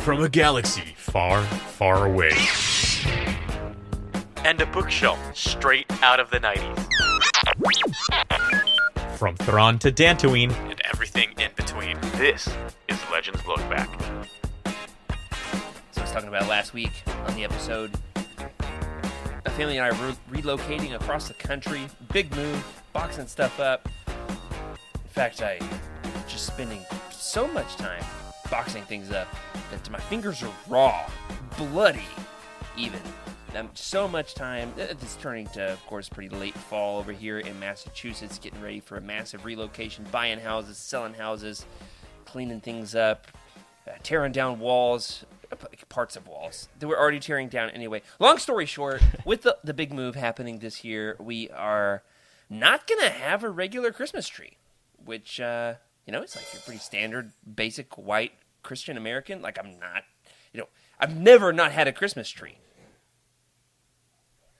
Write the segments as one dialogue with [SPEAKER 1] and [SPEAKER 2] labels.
[SPEAKER 1] from a galaxy far, far away.
[SPEAKER 2] And a bookshelf straight out of the 90s.
[SPEAKER 1] From Thrawn to Dantooine
[SPEAKER 2] And everything in between. This is Legends Lookback.
[SPEAKER 3] So I was talking about last week on the episode. My family and I are relocating across the country. Big move, boxing stuff up. In fact, I just spending so much time boxing things up that my fingers are raw, bloody even. So much time. It's turning to, of course, pretty late fall over here in Massachusetts, getting ready for a massive relocation, buying houses, selling houses, cleaning things up, tearing down walls, parts of walls that we're already tearing down anyway. Long story short, with the big move happening this year, we are not going to have a regular Christmas tree, which, it's like your pretty standard, basic, white Christian American. Like, I've never not had a Christmas tree.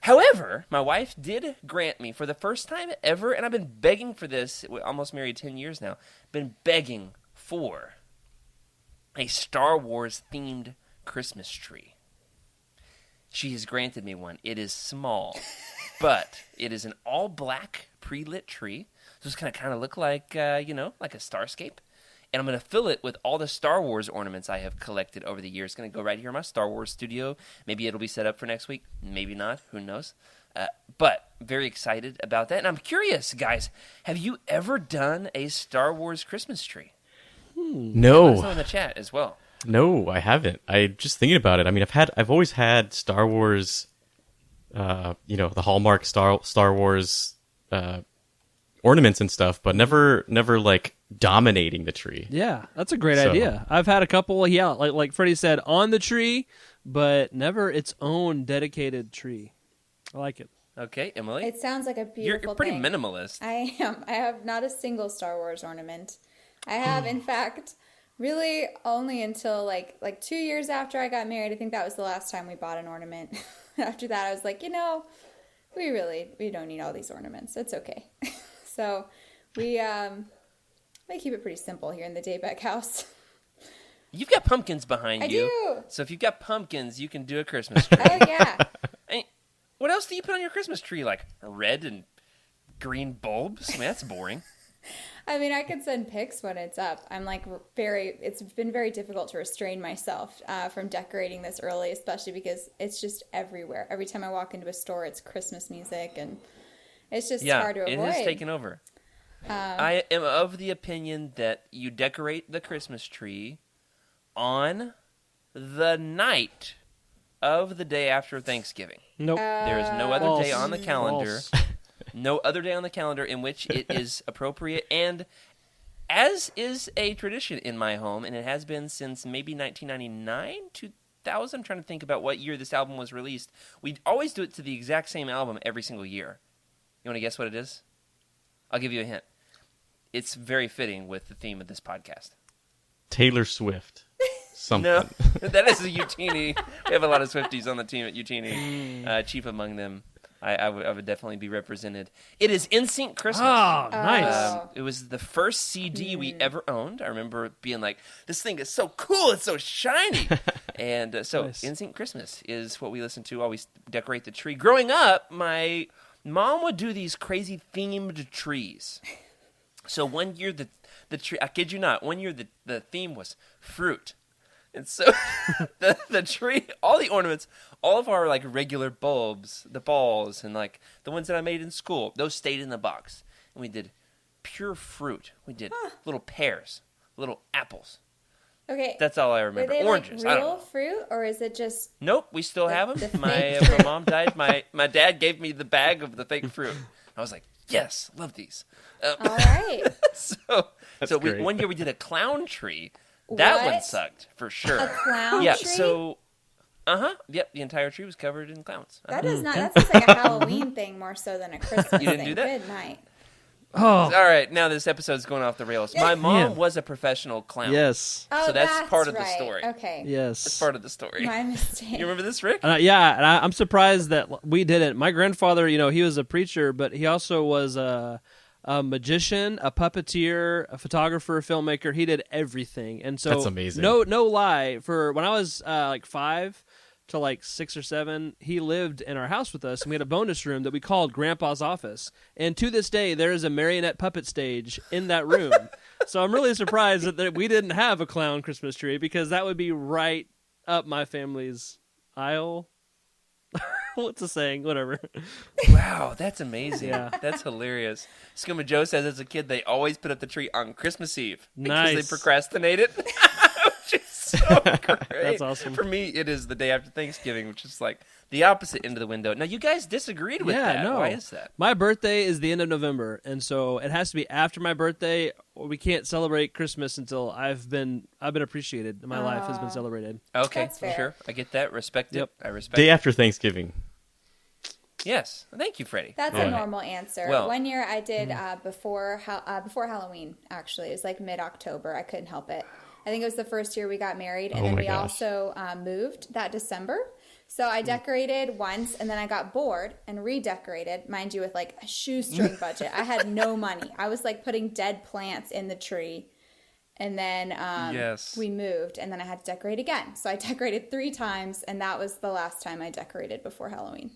[SPEAKER 3] However, my wife did grant me for the first time ever, and I've been begging for this, we're almost married 10 years now, been begging for a Star Wars themed Christmas tree. She has granted me one. It is small, but it is an all black pre-lit tree. So it's going to kind of look like, like a starscape. And I'm going to fill it with all the Star Wars ornaments I have collected over the years. It's going to go right here in my Star Wars studio. Maybe it'll be set up for next week. Maybe not. Who knows? But very excited about that. And I'm curious, guys, have you ever done a Star Wars Christmas tree?
[SPEAKER 1] No.
[SPEAKER 3] Let us know in the chat as well.
[SPEAKER 1] No, I haven't. I just thinking about it. I mean, I've always had Star Wars, the Hallmark Star Wars ornaments and stuff, but never like dominating the tree.
[SPEAKER 4] Yeah, that's a great idea. I've had a couple, like Freddie said, on the tree, but never its own dedicated tree. I like it.
[SPEAKER 3] Okay, Emily?
[SPEAKER 5] It sounds like a beautiful
[SPEAKER 3] You're pretty
[SPEAKER 5] thing.
[SPEAKER 3] minimalist.
[SPEAKER 5] I am. I have not a single Star Wars ornament. I have, in fact, really only until like 2 years after I got married. I think that was the last time we bought an ornament. After that, I was like, we don't need all these ornaments. It's okay. So we keep it pretty simple here in the Daybeck house.
[SPEAKER 3] You've got pumpkins behind
[SPEAKER 5] I
[SPEAKER 3] you.
[SPEAKER 5] do.
[SPEAKER 3] So if you've got pumpkins, you can do a Christmas tree.
[SPEAKER 5] Oh, yeah.
[SPEAKER 3] What else do you put on your Christmas tree? Like red and green bulbs? I mean, that's boring.
[SPEAKER 5] I mean, I could send pics when it's up. I'm like it's been very difficult to restrain myself from decorating this early, especially because it's just everywhere. Every time I walk into a store, it's Christmas music, and it's just hard to avoid.
[SPEAKER 3] It has taken over. I am of the opinion that you decorate the Christmas tree on the night of the day after Thanksgiving.
[SPEAKER 4] Nope.
[SPEAKER 3] There is no other day on the calendar.
[SPEAKER 4] False.
[SPEAKER 3] No other day on the calendar in which it is appropriate, and as is a tradition in my home, and it has been since maybe 1999, 2000. I'm trying to think about what year this album was released. We always do it to the exact same album every single year. You want to guess what it is? I'll give you a hint. It's very fitting with the theme of this podcast.
[SPEAKER 1] Taylor Swift. Something.
[SPEAKER 3] No, that is a Utini. We have a lot of Swifties on the team at Utini. Chief among them. I would definitely be represented. It is NSYNC Christmas.
[SPEAKER 4] Oh, nice.
[SPEAKER 3] It was the first CD we ever owned. I remember being like, this thing is so cool. It's so shiny. And so
[SPEAKER 4] Nice.
[SPEAKER 3] NSYNC Christmas is what we listen to while we decorate the tree. Growing up, my mom would do these crazy themed trees. So one year the tree, I kid you not, one year the theme was fruit. And so the tree, all the ornaments, all of our like regular bulbs, the balls, and like the ones that I made in school, those stayed in the box. And we did pure fruit. We did little pears, little apples.
[SPEAKER 5] Okay.
[SPEAKER 3] That's all I
[SPEAKER 5] Are
[SPEAKER 3] remember.
[SPEAKER 5] they
[SPEAKER 3] Oranges.
[SPEAKER 5] like
[SPEAKER 3] I don't
[SPEAKER 5] real
[SPEAKER 3] know.
[SPEAKER 5] fruit, or is it just...
[SPEAKER 3] Nope, we still have
[SPEAKER 5] the
[SPEAKER 3] them. My
[SPEAKER 5] fake
[SPEAKER 3] mom died. My dad gave me the bag of the fake fruit. I was like, yes, love these.
[SPEAKER 5] All right.
[SPEAKER 1] Great.
[SPEAKER 3] One year we did a clown tree. That one
[SPEAKER 5] What?
[SPEAKER 3] sucked for sure.
[SPEAKER 5] A clown
[SPEAKER 3] Yeah.
[SPEAKER 5] tree?
[SPEAKER 3] So, yep. The entire tree was covered in clowns.
[SPEAKER 5] That is not... That's just like a Halloween thing more so than a Christmas
[SPEAKER 3] You didn't
[SPEAKER 5] thing.
[SPEAKER 3] do that?
[SPEAKER 5] Good night.
[SPEAKER 4] Oh,
[SPEAKER 3] All right, now this episode's going off the rails. My mom
[SPEAKER 4] Man.
[SPEAKER 3] was a professional clown.
[SPEAKER 4] yes.
[SPEAKER 5] Oh,
[SPEAKER 3] So that's part of the
[SPEAKER 5] right.
[SPEAKER 3] story.
[SPEAKER 5] Okay.
[SPEAKER 4] Yes.
[SPEAKER 3] That's part of the story.
[SPEAKER 5] My mistake.
[SPEAKER 3] You remember this, Rick?
[SPEAKER 4] Yeah, and I'm surprised that we did it. My grandfather, he was a preacher, but he also was a magician, a puppeteer, a photographer, a filmmaker. He did everything. And so
[SPEAKER 1] That's amazing.
[SPEAKER 4] No lie. For when I was like 5 to like 6 or 7, he lived in our house with us, and we had a bonus room that we called Grandpa's office. And to this day, there is a marionette puppet stage in that room. So I'm really surprised that we didn't have a clown Christmas tree, because that would be right up my family's aisle. What's the saying? Whatever.
[SPEAKER 3] Wow, that's amazing.
[SPEAKER 4] Yeah.
[SPEAKER 3] That's hilarious. Skooma Joe says as a kid they always put up the tree on Christmas Eve because
[SPEAKER 4] Nice.
[SPEAKER 3] they procrastinated. Which is so great.
[SPEAKER 4] That's awesome.
[SPEAKER 3] For me, it is the day after Thanksgiving, which is like the opposite end of the window. Now, you guys disagreed with
[SPEAKER 4] Yeah,
[SPEAKER 3] that.
[SPEAKER 4] no.
[SPEAKER 3] Why is that?
[SPEAKER 4] My birthday is the end of November, and so it has to be after my birthday, or we can't celebrate Christmas until I've been appreciated. My life has been celebrated.
[SPEAKER 3] Okay,
[SPEAKER 5] That's fair.
[SPEAKER 3] sure. I get that. Respect
[SPEAKER 4] Yep.
[SPEAKER 3] it. I respect
[SPEAKER 1] Day
[SPEAKER 3] it.
[SPEAKER 1] after Thanksgiving.
[SPEAKER 3] Yes. Thank you, Freddie.
[SPEAKER 5] That's
[SPEAKER 1] Yeah.
[SPEAKER 5] a normal answer.
[SPEAKER 3] Well-
[SPEAKER 5] One year I did before Halloween. Actually, it was like mid-October. I couldn't help it. I think it was the first year we got married, and
[SPEAKER 1] Oh
[SPEAKER 5] then
[SPEAKER 1] my
[SPEAKER 5] we
[SPEAKER 1] gosh.
[SPEAKER 5] also moved that December. So I decorated once, and then I got bored and redecorated, mind you, with like a shoestring budget. I had no money. I was like putting dead plants in the tree, and then
[SPEAKER 3] Yes.
[SPEAKER 5] we moved, and then I had to decorate again. So I decorated 3 times, and that was the last time I decorated before Halloween.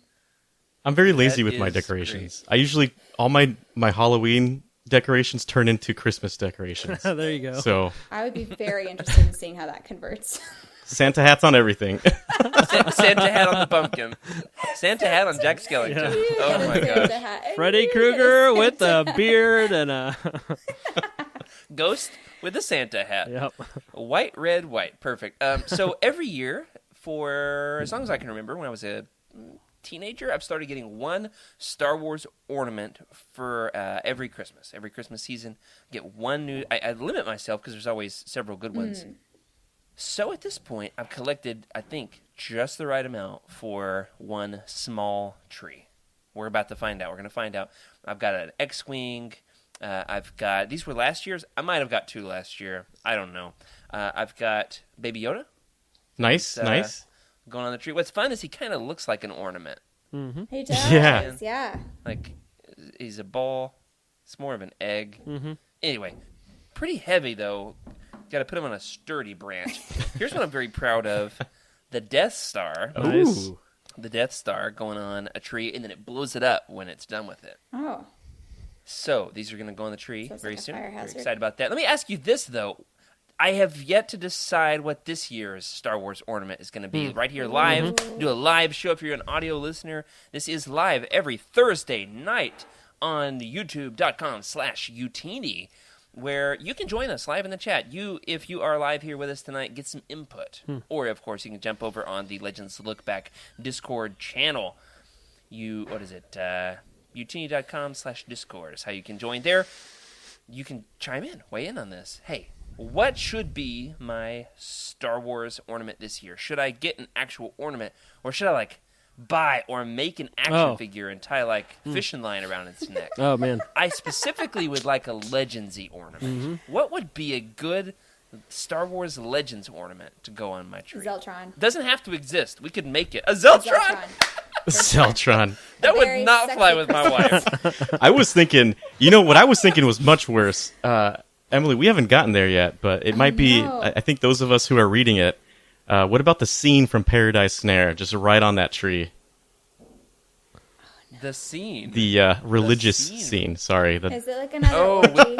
[SPEAKER 1] I'm very lazy
[SPEAKER 3] That
[SPEAKER 1] with my
[SPEAKER 3] is
[SPEAKER 1] decorations. I usually all my Halloween decorations turn into Christmas decorations.
[SPEAKER 4] There you go.
[SPEAKER 1] So
[SPEAKER 5] I would be very interested in seeing how that converts.
[SPEAKER 1] Santa hats on everything.
[SPEAKER 3] Santa hat on the pumpkin. Santa hat on Jack Skellington.
[SPEAKER 4] Yeah.
[SPEAKER 3] Oh my gosh.
[SPEAKER 4] Freddy Krueger with a beard and a...
[SPEAKER 3] Ghost with a Santa hat.
[SPEAKER 4] Yep.
[SPEAKER 3] White, red, white. Perfect. So every year, for as long as I can remember, when I was a teenager, I've started getting one Star Wars ornament for every Christmas. Every Christmas season, I get one new. I limit myself because there's always several good ones. So at this point, I've collected, I think, just the right amount for one small tree. We're about to find out. We're going to find out. I've got an X-Wing. I've got, these were last year's. I might have got 2 last year. I don't know. I've got Baby Yoda.
[SPEAKER 1] Nice, nice.
[SPEAKER 3] Going on the tree. What's fun is he kind of looks like an ornament.
[SPEAKER 5] He does.
[SPEAKER 1] Yeah.
[SPEAKER 5] Yeah.
[SPEAKER 3] Like, he's a ball. It's more of an egg.
[SPEAKER 4] Mm-hmm.
[SPEAKER 3] Anyway, pretty heavy, though. Got to put him on a sturdy branch. Here's what I'm very proud of. The Death Star.
[SPEAKER 4] Nice.
[SPEAKER 1] Ooh.
[SPEAKER 3] The Death Star going on a tree, and then it blows it up when it's done with it.
[SPEAKER 5] Oh.
[SPEAKER 3] So, these are going to go on the tree
[SPEAKER 5] So it's
[SPEAKER 3] very
[SPEAKER 5] like a
[SPEAKER 3] soon.
[SPEAKER 5] fire
[SPEAKER 3] Very
[SPEAKER 5] hazard.
[SPEAKER 3] excited about that. Let me ask you this, though. I have yet to decide what this year's Star Wars ornament is going to be. Right here live. Do a live show if you're an audio listener. This is live every Thursday night on youtube.com/Utini, where you can join us live in the chat. If you are live here with us tonight, get some input. Or, of course, you can jump over on the Legends Lookback Discord channel. Utini.com/Discord is how you can join there. You can chime in, weigh in on this. Hey, what should be my Star Wars ornament this year? Should I get an actual ornament, or should I buy or make an action figure and tie fishing line around its neck?
[SPEAKER 4] Oh, man.
[SPEAKER 3] I specifically would like a Legendsy ornament. What would be a good Star Wars Legends ornament to go on my tree?
[SPEAKER 5] Zeltron.
[SPEAKER 3] Doesn't have to exist. We could make it a Zeltron.
[SPEAKER 1] Zeltron.
[SPEAKER 3] That would
[SPEAKER 5] Very
[SPEAKER 3] not fly
[SPEAKER 5] sexy
[SPEAKER 3] with my wife.
[SPEAKER 1] I was thinking, what I was thinking was much worse. Emily, we haven't gotten there yet, but it might be,
[SPEAKER 5] no.
[SPEAKER 1] I think those of us who are reading it, what about the scene from Paradise Snare, just right on that tree?
[SPEAKER 3] The scene.
[SPEAKER 1] The religious
[SPEAKER 3] scene.
[SPEAKER 1] scene, sorry.
[SPEAKER 5] Is it like another
[SPEAKER 3] Oh,
[SPEAKER 5] orgy?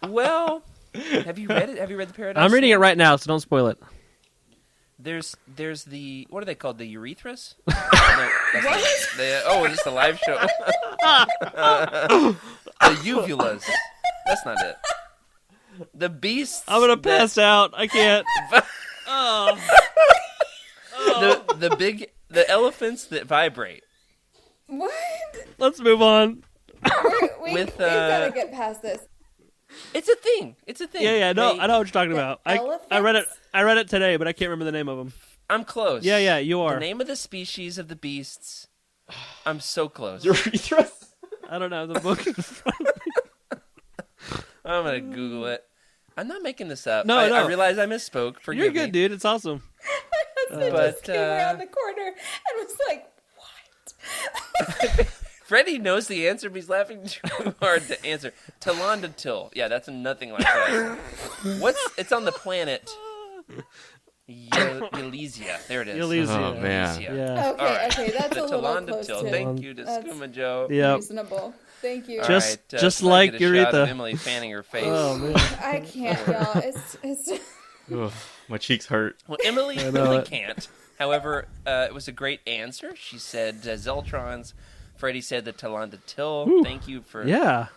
[SPEAKER 3] Well, have you read it? Have you read the Paradise?
[SPEAKER 4] I'm reading it
[SPEAKER 3] Snare?
[SPEAKER 4] right now, so don't spoil it.
[SPEAKER 3] There's the, what are they called? The urethras? No, that's not it. It's just a live show. The uvulas. That's not it. The beasts.
[SPEAKER 4] I'm going to pass out. I can't. Oh.
[SPEAKER 3] The elephants that vibrate.
[SPEAKER 5] What?
[SPEAKER 4] Let's move on.
[SPEAKER 5] We've got to get past this.
[SPEAKER 3] It's a thing. It's a thing.
[SPEAKER 4] Yeah, I know
[SPEAKER 3] They-
[SPEAKER 4] what you're talking about. I read it.
[SPEAKER 5] elephants?
[SPEAKER 4] I read it today, but I can't remember the name of them.
[SPEAKER 3] I'm close.
[SPEAKER 4] Yeah, you are.
[SPEAKER 3] The name of the species of the beasts. I'm so close.
[SPEAKER 1] Urethras?
[SPEAKER 4] I don't have the book in front of me.
[SPEAKER 3] I'm gonna Google it. I'm not making this up.
[SPEAKER 4] No.
[SPEAKER 3] I realize I misspoke. Forgive
[SPEAKER 4] You're
[SPEAKER 3] me.
[SPEAKER 4] good, dude. It's awesome.
[SPEAKER 5] My husband
[SPEAKER 3] But,
[SPEAKER 5] just came around the corner and was like, "What?"
[SPEAKER 3] Freddie knows the answer, but he's laughing too hard to answer. Talonda Till. Yeah, that's nothing like that. It's on the planet Elysia. There it is.
[SPEAKER 4] Elysia.
[SPEAKER 1] Oh, man.
[SPEAKER 4] Yeah.
[SPEAKER 5] Okay,
[SPEAKER 3] All right.
[SPEAKER 5] okay, that's
[SPEAKER 3] The
[SPEAKER 5] a little
[SPEAKER 3] Talonda
[SPEAKER 5] close
[SPEAKER 3] Till.
[SPEAKER 5] to
[SPEAKER 3] Thank you to
[SPEAKER 5] That's
[SPEAKER 3] Skooma Joe.
[SPEAKER 4] Yep.
[SPEAKER 5] reasonable. Thank you.
[SPEAKER 3] All
[SPEAKER 4] Just-
[SPEAKER 3] right,
[SPEAKER 4] just
[SPEAKER 3] can I
[SPEAKER 4] like
[SPEAKER 3] get a shot of
[SPEAKER 4] Aretha.
[SPEAKER 3] Emily fanning her face.
[SPEAKER 4] Oh man.
[SPEAKER 5] I can't, y'all. It's
[SPEAKER 1] Ugh, my cheeks hurt.
[SPEAKER 3] Well, Emily
[SPEAKER 4] I know
[SPEAKER 3] really
[SPEAKER 4] it.
[SPEAKER 3] can't. However, it was a great answer. She said Zeltrons. Freddie said the Talonda Till.
[SPEAKER 4] Ooh.
[SPEAKER 3] Thank you for
[SPEAKER 4] Yeah.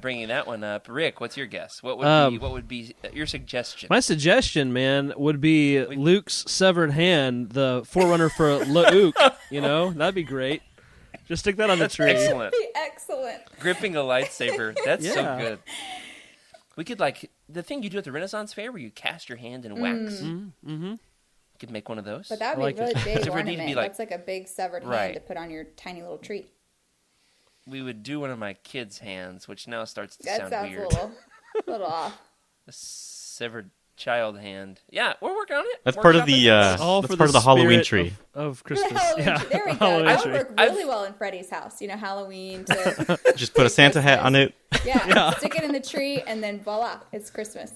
[SPEAKER 3] bringing that one up. Rick, what's your guess? What would be your suggestion?
[SPEAKER 4] My suggestion, man, would be Luke's severed hand, the forerunner for Luke. You know, that'd be great. Just stick that on the tree.
[SPEAKER 3] Excellent.
[SPEAKER 5] be excellent.
[SPEAKER 3] Gripping a lightsaber. That's so
[SPEAKER 4] Yeah.
[SPEAKER 3] good. We could the thing you do at the Renaissance Fair where you cast your hand in wax.
[SPEAKER 4] Mm-hmm.
[SPEAKER 3] We could make one of those.
[SPEAKER 5] But that
[SPEAKER 4] I
[SPEAKER 5] would
[SPEAKER 4] like
[SPEAKER 5] be a really
[SPEAKER 4] it.
[SPEAKER 5] big
[SPEAKER 3] Except for it need to be
[SPEAKER 5] ornament.
[SPEAKER 3] like-
[SPEAKER 5] That's like a big severed
[SPEAKER 3] Right.
[SPEAKER 5] hand to put on your tiny little tree.
[SPEAKER 3] We would do one of my kids' hands, which now starts to
[SPEAKER 5] That
[SPEAKER 3] sound
[SPEAKER 5] sounds
[SPEAKER 3] weird.
[SPEAKER 5] a little off.
[SPEAKER 3] A severed child hand. Yeah, we're working on it.
[SPEAKER 1] That's
[SPEAKER 3] We're
[SPEAKER 1] part of
[SPEAKER 3] shopping.
[SPEAKER 1] the
[SPEAKER 4] All
[SPEAKER 1] that's
[SPEAKER 4] for
[SPEAKER 1] part of the Halloween
[SPEAKER 4] spirit
[SPEAKER 1] tree.
[SPEAKER 4] of
[SPEAKER 5] The
[SPEAKER 4] Christmas.
[SPEAKER 5] Halloween
[SPEAKER 4] Yeah.
[SPEAKER 5] tree. There we go.
[SPEAKER 4] Halloween
[SPEAKER 5] That
[SPEAKER 4] tree.
[SPEAKER 5] would work really well in Freddy's house. You know, Halloween to
[SPEAKER 1] Just put a Santa hat on it.
[SPEAKER 5] yeah, stick it in the tree, and then voila, it's Christmas.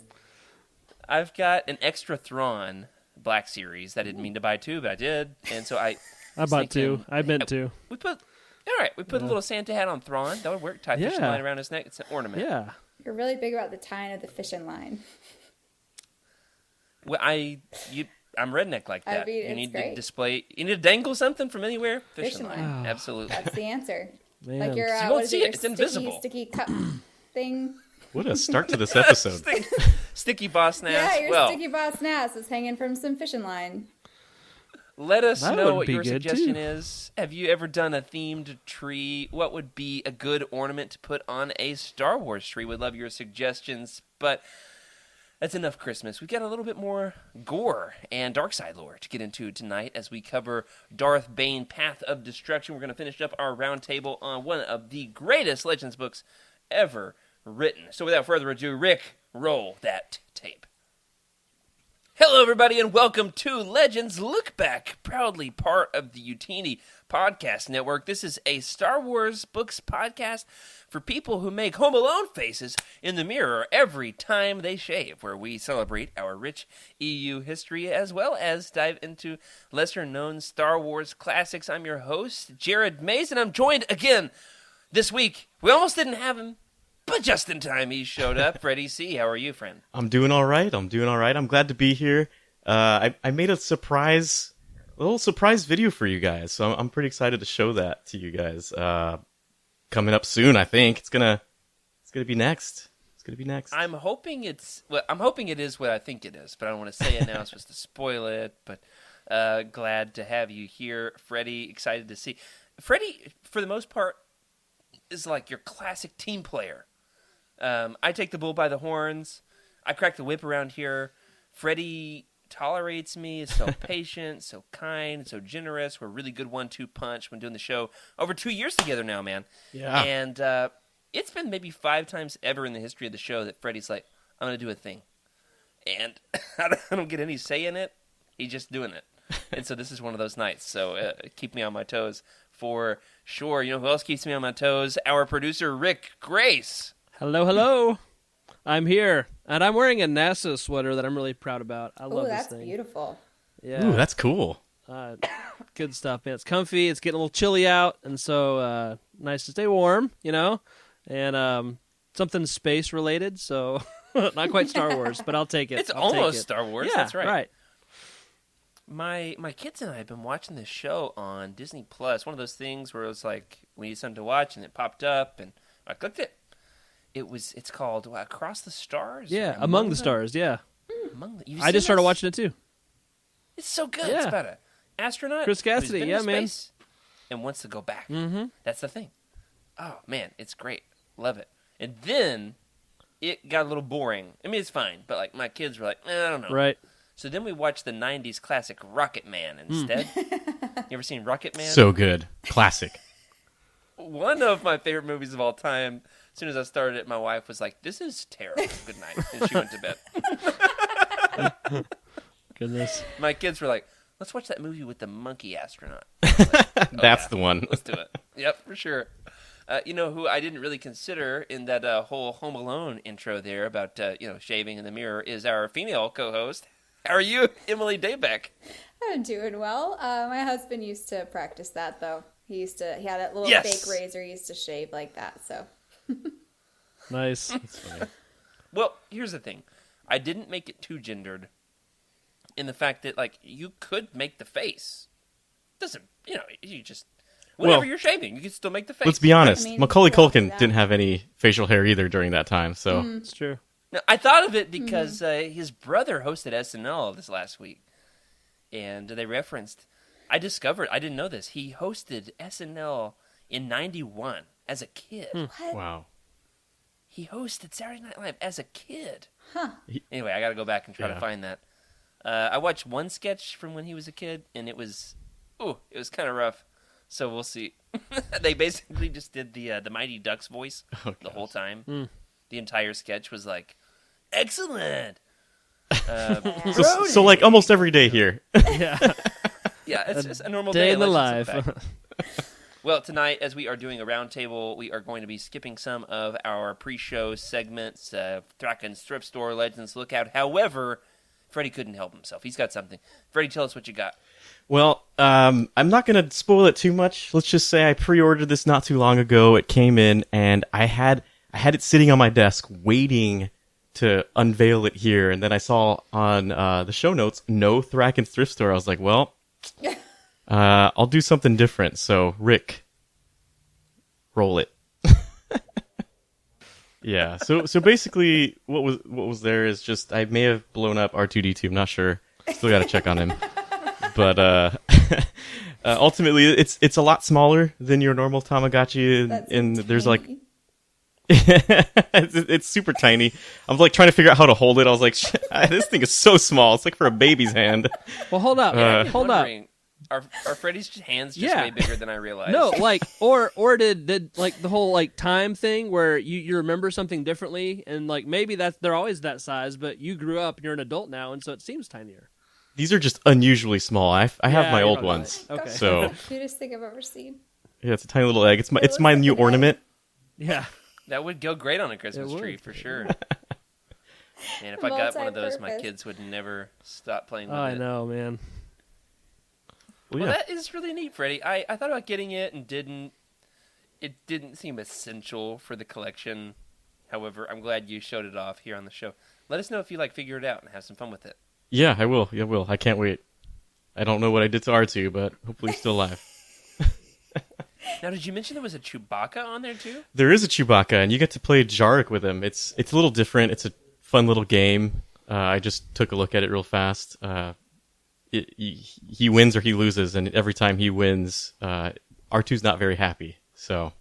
[SPEAKER 3] I've got an extra Thrawn Black Series that I didn't mean to buy two, but I did, and so I
[SPEAKER 4] bought two.
[SPEAKER 3] thinking-
[SPEAKER 4] I meant to.
[SPEAKER 3] We put a little Santa hat on Thrawn. That would work. Tie fishing
[SPEAKER 4] Yeah.
[SPEAKER 3] line around his neck. It's an ornament.
[SPEAKER 4] Yeah.
[SPEAKER 5] You're really big about the tying of the fishing line.
[SPEAKER 3] Well, I'm redneck like
[SPEAKER 5] I
[SPEAKER 3] that.
[SPEAKER 5] mean,
[SPEAKER 3] You
[SPEAKER 5] it's
[SPEAKER 3] need
[SPEAKER 5] great.
[SPEAKER 3] to display. You need to dangle something from anywhere. Fishing
[SPEAKER 5] Fishing
[SPEAKER 3] line.
[SPEAKER 5] line.
[SPEAKER 3] Absolutely.
[SPEAKER 5] That's the answer.
[SPEAKER 4] Man.
[SPEAKER 5] Like your
[SPEAKER 3] You
[SPEAKER 5] what
[SPEAKER 3] won't
[SPEAKER 5] is
[SPEAKER 3] see
[SPEAKER 5] it?
[SPEAKER 3] it.
[SPEAKER 5] Your
[SPEAKER 3] It's
[SPEAKER 5] sticky,
[SPEAKER 3] invisible.
[SPEAKER 5] sticky cup thing.
[SPEAKER 1] What a start to this episode.
[SPEAKER 3] Sticky Boss Nass.
[SPEAKER 5] Yeah, your
[SPEAKER 3] well,
[SPEAKER 5] sticky boss Nass is hanging from some fishing line.
[SPEAKER 3] let us
[SPEAKER 4] That
[SPEAKER 3] know
[SPEAKER 4] would
[SPEAKER 3] what
[SPEAKER 4] be
[SPEAKER 3] your
[SPEAKER 4] good,
[SPEAKER 3] suggestion
[SPEAKER 4] too.
[SPEAKER 3] is. Have you ever done a themed tree? What would be a good ornament to put on a Star Wars tree? Would love your suggestions, but that's enough Christmas. We've got a little bit more gore and dark side lore to get into tonight as we cover Darth Bane, Path of Destruction. We're going to finish up our roundtable on one of the greatest Legends books ever written. So without further ado, Rick, roll that tape. Hello, everybody, and welcome to Legends Lookback, proudly part of the Utini Podcast Network. This is a Star Wars books podcast for people who make Home Alone faces in the mirror every time they shave, where we celebrate our rich EU history as well as dive into lesser-known Star Wars classics. I'm your host, Jared Mays, and I'm joined again this week. We almost didn't have him, but just in time he showed up. Freddie C., how are you, friend?
[SPEAKER 1] I'm doing all right. I'm glad to be here. I made a little surprise video for you guys, so I'm pretty excited to show that to you guys. Coming up soon, I think it's gonna be next. It's gonna be next.
[SPEAKER 3] I'm hoping it is what I think it is, but I don't want to say it now. It's supposed to spoil it. But glad to have you here, Freddie. Excited to see Freddie. For the most part, is like your classic team player. I take the bull by the horns. I crack the whip around here. Freddie tolerates me, is so patient, so kind, so generous. We're a really good 1-2 punch when doing the show. Over 2 years together now, man.
[SPEAKER 1] Yeah.
[SPEAKER 3] And it's been maybe 5 times ever in the history of the show that Freddie's like, I'm going to do a thing. And I don't get any say in it. He's just doing it. And so this is one of those nights. So keep me on my toes for sure. You know who else keeps me on my toes? Our producer, Rick Grace.
[SPEAKER 4] Hello, hello. I'm here, and I'm wearing a NASA sweater that I'm really proud about. I
[SPEAKER 5] Oh,
[SPEAKER 4] love this
[SPEAKER 5] that's
[SPEAKER 4] thing.
[SPEAKER 5] beautiful.
[SPEAKER 4] Yeah,
[SPEAKER 1] Ooh, that's cool.
[SPEAKER 4] good stuff, man. It's comfy. It's getting a little chilly out, and so nice to stay warm, you know. And something space related, so not quite Star Wars, but I'll take it.
[SPEAKER 3] It's
[SPEAKER 4] I'll take
[SPEAKER 3] almost
[SPEAKER 4] it.
[SPEAKER 3] Star Wars.
[SPEAKER 4] Yeah,
[SPEAKER 3] That's right.
[SPEAKER 4] right.
[SPEAKER 3] My kids and I have been watching this show on Disney Plus. One of those things where it was like we need something to watch, and it popped up, and I clicked it. It's called Across the Stars.
[SPEAKER 4] Yeah,
[SPEAKER 3] Or
[SPEAKER 4] Among the
[SPEAKER 3] Them?
[SPEAKER 4] Stars. Yeah,
[SPEAKER 3] You've
[SPEAKER 4] I
[SPEAKER 3] seen
[SPEAKER 4] just started
[SPEAKER 3] this?
[SPEAKER 4] watching it too.
[SPEAKER 3] It's so good.
[SPEAKER 4] Yeah.
[SPEAKER 3] It's about an astronaut.
[SPEAKER 4] Chris
[SPEAKER 3] who's
[SPEAKER 4] Cassidy,
[SPEAKER 3] been
[SPEAKER 4] yeah,
[SPEAKER 3] to
[SPEAKER 4] man.
[SPEAKER 3] space and wants to go back.
[SPEAKER 4] Mm-hmm.
[SPEAKER 3] That's the thing. Oh man, it's great. Love it. And then it got a little boring. I mean, it's fine, but like my kids were like, I don't know.
[SPEAKER 4] Right.
[SPEAKER 3] So then we watched the '90s classic Rocket Man instead. You ever seen Rocket Man?
[SPEAKER 1] So good. Classic.
[SPEAKER 3] One of my favorite movies of all time. As soon as I started it, my wife was like, "This is terrible. Good night," and she went to bed.
[SPEAKER 4] Goodness.
[SPEAKER 3] My kids were like, let's watch that movie with the monkey astronaut.
[SPEAKER 1] That's the one.
[SPEAKER 3] Let's do it. Yep, for sure. You know who I didn't really consider in that whole Home Alone intro there about shaving in the mirror is our female co-host. How are you, Emily Daybeck?
[SPEAKER 5] I'm doing well. My husband used to practice that, though. He had that little
[SPEAKER 3] Yes.
[SPEAKER 5] fake razor he used to shave like that, so.
[SPEAKER 4] Nice.
[SPEAKER 1] That's funny.
[SPEAKER 3] Well, here's the thing. I didn't make it too gendered in the fact that, like, you could make the face. Doesn't, you just, whenever
[SPEAKER 1] Well,
[SPEAKER 3] you're shaving, you can still make the face.
[SPEAKER 1] Let's be honest.
[SPEAKER 5] I mean,
[SPEAKER 1] Macaulay
[SPEAKER 5] we all do
[SPEAKER 1] Culkin
[SPEAKER 5] that.
[SPEAKER 1] didn't have any facial hair either during that time, so
[SPEAKER 4] It's true.
[SPEAKER 3] Now, I thought of it because his brother hosted SNL this last week, and they referenced. I didn't know this. He hosted SNL in '91 as a kid.
[SPEAKER 5] What?
[SPEAKER 1] wow.
[SPEAKER 3] He hosted Saturday Night Live as a kid.
[SPEAKER 5] Huh.
[SPEAKER 3] Anyway, I got to go back and try to
[SPEAKER 1] Yeah.
[SPEAKER 3] find that. I watched one sketch from when he was a kid, and it was kind of rough. So we'll see. They basically just did the Mighty Ducks voice the whole time. The entire sketch was like, excellent.
[SPEAKER 1] So like almost every day here.
[SPEAKER 4] Yeah.
[SPEAKER 3] Yeah, it's just a normal
[SPEAKER 4] Day
[SPEAKER 3] day
[SPEAKER 4] in the
[SPEAKER 3] Legends
[SPEAKER 4] life.
[SPEAKER 3] Lookback. Well, tonight, as we are doing a roundtable, we are going to be skipping some of our pre-show segments, Thraken's Thrift Store, Legends Lookout. However, Freddie couldn't help himself. He's got something. Freddie, tell us what you got.
[SPEAKER 1] Well, I'm not going to spoil it too much. Let's just say I pre-ordered this not too long ago. It came in, and I had it sitting on my desk waiting to unveil it here. And then I saw on the show notes, no Thraken's Thrift Store. I was like, well, I'll do something different. So, Rick, roll it. Yeah. So basically, what was there is just I may have blown up R2D2. I'm not sure. Still got to check on him. But ultimately, it's a lot smaller than your normal Tamagotchi,
[SPEAKER 5] That's
[SPEAKER 1] and
[SPEAKER 5] so
[SPEAKER 1] there's like
[SPEAKER 5] tiny.
[SPEAKER 1] it's super tiny. I'm like trying to figure out how to hold it. I was like, this thing is so small. It's like for a baby's hand.
[SPEAKER 4] Well, hold up.
[SPEAKER 3] I'm
[SPEAKER 4] Hold up.
[SPEAKER 3] wondering, Are Freddie's hands just
[SPEAKER 4] Yeah.
[SPEAKER 3] way bigger than I realized?
[SPEAKER 4] No, like, or did like the whole like time thing where you remember something differently, and like maybe they're always that size, but you grew up and you're an adult now, and so it seems tinier.
[SPEAKER 1] These are just unusually small. I have
[SPEAKER 4] Yeah,
[SPEAKER 1] my
[SPEAKER 4] you're
[SPEAKER 1] old
[SPEAKER 4] right.
[SPEAKER 1] ones.
[SPEAKER 5] Oh my
[SPEAKER 4] Okay.
[SPEAKER 5] gosh,
[SPEAKER 1] So-
[SPEAKER 5] that's the cutest thing I've ever seen.
[SPEAKER 1] Yeah, it's a tiny little egg. It's
[SPEAKER 5] looks
[SPEAKER 1] my
[SPEAKER 5] like
[SPEAKER 1] new
[SPEAKER 5] an egg.
[SPEAKER 1] ornament.
[SPEAKER 4] Yeah.
[SPEAKER 3] That would go great on a Christmas
[SPEAKER 4] It would.
[SPEAKER 3] tree for sure. And if I got one of those, my
[SPEAKER 5] Multi-purpose.
[SPEAKER 3] kids would never stop playing with
[SPEAKER 4] Oh,
[SPEAKER 3] it.
[SPEAKER 4] I know, man.
[SPEAKER 1] Well,
[SPEAKER 3] Well,
[SPEAKER 1] yeah.
[SPEAKER 3] that is really neat, Freddie. I thought about getting it and didn't. It didn't seem essential for the collection. However, I'm glad you showed it off here on the show. Let us know if you figure it out and have some fun with it.
[SPEAKER 1] Yeah, I will. I will. I can't wait. I don't know what I did to R2, but hopefully he's still alive.
[SPEAKER 3] Now, did you mention there was a Chewbacca on there too?
[SPEAKER 1] There is a Chewbacca, and you get to play Jarek with him. It's a little different. It's a fun little game. I just took a look at it real fast. He wins or he loses, and every time he wins, R2's not very happy. So,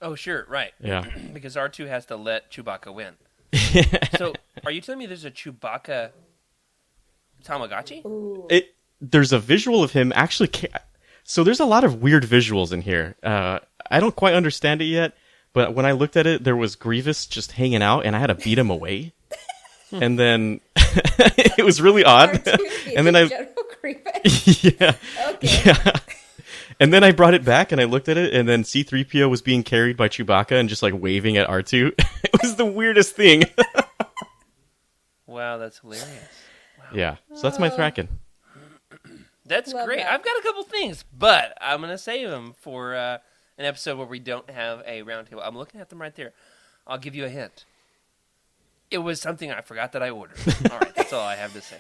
[SPEAKER 3] Oh, sure, right.
[SPEAKER 1] yeah.
[SPEAKER 3] Because R2 has to let Chewbacca win. So, are you telling me there's a Chewbacca Tamagotchi?
[SPEAKER 5] Ooh.
[SPEAKER 1] There's a visual of him actually. So there's a lot of weird visuals in here. I don't quite understand it yet, but when I looked at it, there was Grievous just hanging out, and I had to beat him away. And then it was really odd.
[SPEAKER 5] R2
[SPEAKER 1] And then I,
[SPEAKER 5] General Grievous.
[SPEAKER 1] yeah,
[SPEAKER 5] Okay.
[SPEAKER 1] yeah. And then I brought it back, and I looked at it, and then C-3PO was being carried by Chewbacca and just waving at R2. It was the weirdest thing.
[SPEAKER 3] Wow, that's hilarious.
[SPEAKER 1] Yeah, so that's my Thraken.
[SPEAKER 3] That's
[SPEAKER 5] Love
[SPEAKER 3] great.
[SPEAKER 5] that.
[SPEAKER 3] I've got a couple things, but I'm going to save them for an episode where we don't have a roundtable. I'm looking at them right there. I'll give you a hint. It was something I forgot that I ordered. All right, that's all I have to say.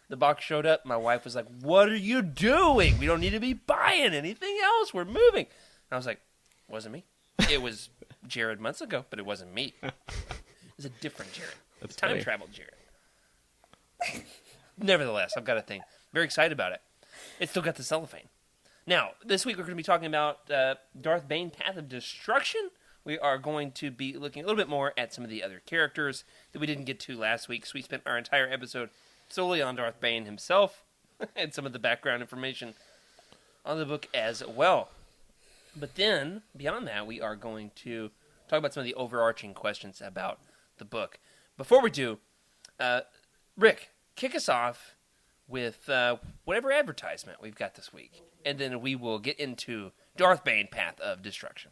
[SPEAKER 3] The box showed up. My wife was like, "What are you doing? We don't need to be buying anything else. We're moving." And I was like, "Wasn't me. It was Jared months ago, but it wasn't me. It was a different Jared.
[SPEAKER 1] That's
[SPEAKER 3] Time
[SPEAKER 1] funny.
[SPEAKER 3] travel Jared." Nevertheless, I've got a thing. Very excited about it. It's still got the cellophane. Now, this week we're going to be talking about Darth Bane, Path of Destruction. We are going to be looking a little bit more at some of the other characters that we didn't get to last week. So we spent our entire episode solely on Darth Bane himself and some of the background information on the book as well. But then, beyond that, we are going to talk about some of the overarching questions about the book. Before we do, Rick, kick us off with whatever advertisement we've got this week. And then we will get into Darth Bane, Path of Destruction.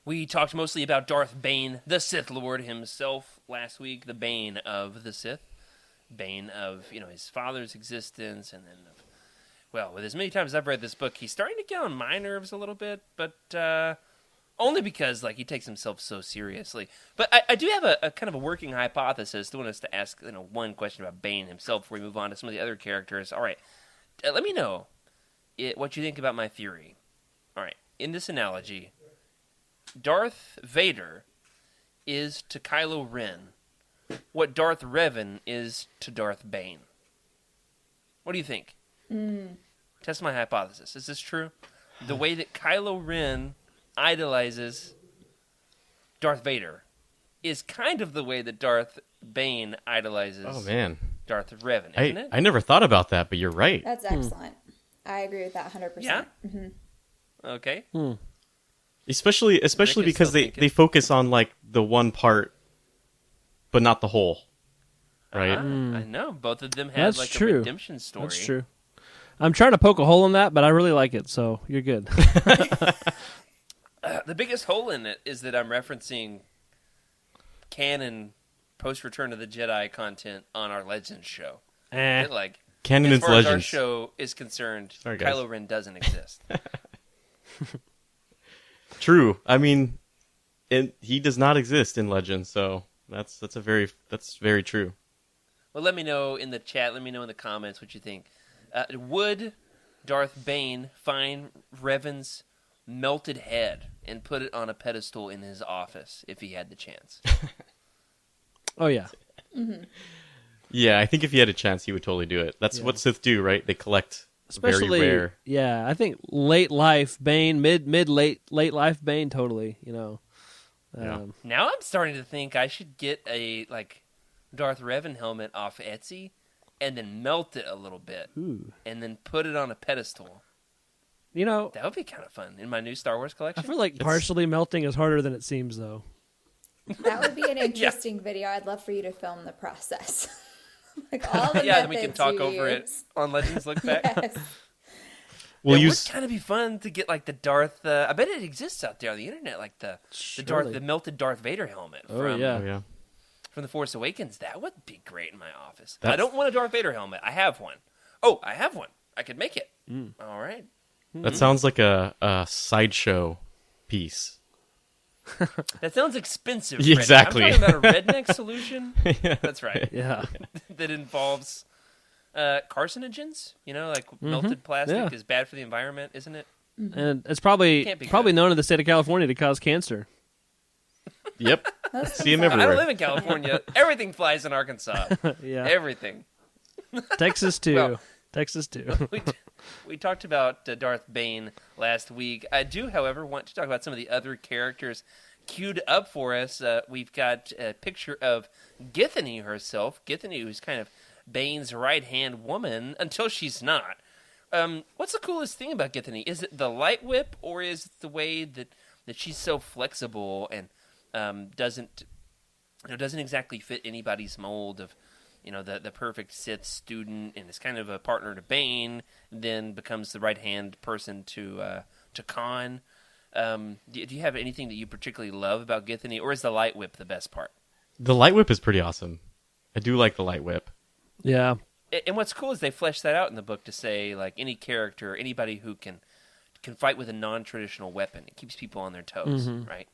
[SPEAKER 3] We talked mostly about Darth Bane, the Sith Lord himself, last week. The Bane of the Sith. Bane of, his father's existence. And then, with as many times as I've read this book, he's starting to get on my nerves a little bit. But only because, he takes himself so seriously. But I do have a kind of a working hypothesis. I want us to ask, one question about Bane himself before we move on to some of the other characters. All right. Let me know what you think about my theory. All right. In this analogy, Darth Vader is to Kylo Ren what Darth Revan is to Darth Bane. What do you think? Test my hypothesis. Is this true? The way that Kylo Ren idolizes Darth Vader is kind of the way that Darth Bane idolizes Darth Revan, isn't it?
[SPEAKER 1] I never thought about that, but you're right.
[SPEAKER 5] That's excellent. I agree with that 100%.
[SPEAKER 3] Yeah?
[SPEAKER 5] Mm-hmm.
[SPEAKER 3] Okay.
[SPEAKER 1] Especially because they focus on the one part, but not the whole, right?
[SPEAKER 3] I know. Both of them have
[SPEAKER 4] That's
[SPEAKER 3] a
[SPEAKER 4] true.
[SPEAKER 3] redemption story.
[SPEAKER 4] That's true. I'm trying to poke a hole in that, but I really like it, so you're good.
[SPEAKER 3] The biggest hole in it is that I'm referencing canon post-Return of the Jedi content on our Legends show.
[SPEAKER 1] Canon
[SPEAKER 3] as
[SPEAKER 1] is
[SPEAKER 3] far as our
[SPEAKER 1] Legends.
[SPEAKER 3] show is concerned,
[SPEAKER 1] Sorry, guys.
[SPEAKER 3] Kylo Ren doesn't exist.
[SPEAKER 1] True. I mean, he does not exist in Legends, so that's very true.
[SPEAKER 3] Well, let me know in the chat. Let me know in the comments what you think. Would Darth Bane find Revan's melted head and put it on a pedestal in his office if he had the chance?
[SPEAKER 4] Oh, yeah.
[SPEAKER 5] Mm-hmm.
[SPEAKER 1] Yeah, I think if he had a chance, he would totally do it. That's what Sith do, right? They collect
[SPEAKER 4] Especially,
[SPEAKER 1] very rare.
[SPEAKER 4] Yeah, I think late life Bane, late life Bane, totally,
[SPEAKER 1] Yeah.
[SPEAKER 3] Now I'm starting to think I should get a Darth Revan helmet off Etsy and then melt it a little bit and then put it on a pedestal. That would be kind of fun in my new Star Wars collection.
[SPEAKER 4] I feel like partially melting is harder than it seems, though.
[SPEAKER 5] That would be an interesting video. I'd love for you to film the process. All the
[SPEAKER 3] then we can
[SPEAKER 5] methods
[SPEAKER 3] talk
[SPEAKER 5] you
[SPEAKER 3] over it
[SPEAKER 5] use.
[SPEAKER 3] on Legends Lookback.
[SPEAKER 5] Yes.
[SPEAKER 1] We'll
[SPEAKER 3] it
[SPEAKER 1] use
[SPEAKER 3] would kind of be fun to get the Darth. I bet it exists out there on the internet, the melted Darth Vader helmet from The Force Awakens. That would be great in my office. I don't want a Darth Vader helmet. I have one. Oh, I have one. I could make it. All right.
[SPEAKER 1] That sounds like a sideshow piece.
[SPEAKER 3] That sounds expensive.
[SPEAKER 1] Exactly.
[SPEAKER 3] I'm talking about a redneck solution.
[SPEAKER 1] Yeah.
[SPEAKER 3] That's right.
[SPEAKER 4] Yeah.
[SPEAKER 3] That involves carcinogens. Melted plastic is bad for the environment, isn't it?
[SPEAKER 4] And it's probably
[SPEAKER 3] good.
[SPEAKER 4] known in the state of California to cause cancer.
[SPEAKER 1] Yep. See him
[SPEAKER 3] I don't
[SPEAKER 1] everywhere.
[SPEAKER 3] live in California. Everything flies in Arkansas.
[SPEAKER 4] Yeah.
[SPEAKER 3] Everything.
[SPEAKER 4] Texas, too.
[SPEAKER 3] Well,
[SPEAKER 4] Texas, too.
[SPEAKER 3] We talked about Darth Bane last week. I do, however, want to talk about some of the other characters queued up for us. We've got a picture of Githany herself. Githany, who's kind of Bane's right-hand woman, until she's not. What's the coolest thing about Githany? Is it the light whip, or is it the way that she's so flexible and doesn't exactly fit anybody's mold of the perfect Sith student, and is kind of a partner to Bane, then becomes the right-hand person to Khan. Do you have anything that you particularly love about Githany, or is the light whip the best part?
[SPEAKER 1] The light whip is pretty awesome. I do like the light whip.
[SPEAKER 4] Yeah.
[SPEAKER 3] And what's cool is they flesh that out in the book to say, any character, anybody who can fight with a non-traditional weapon, it keeps people on their toes, right?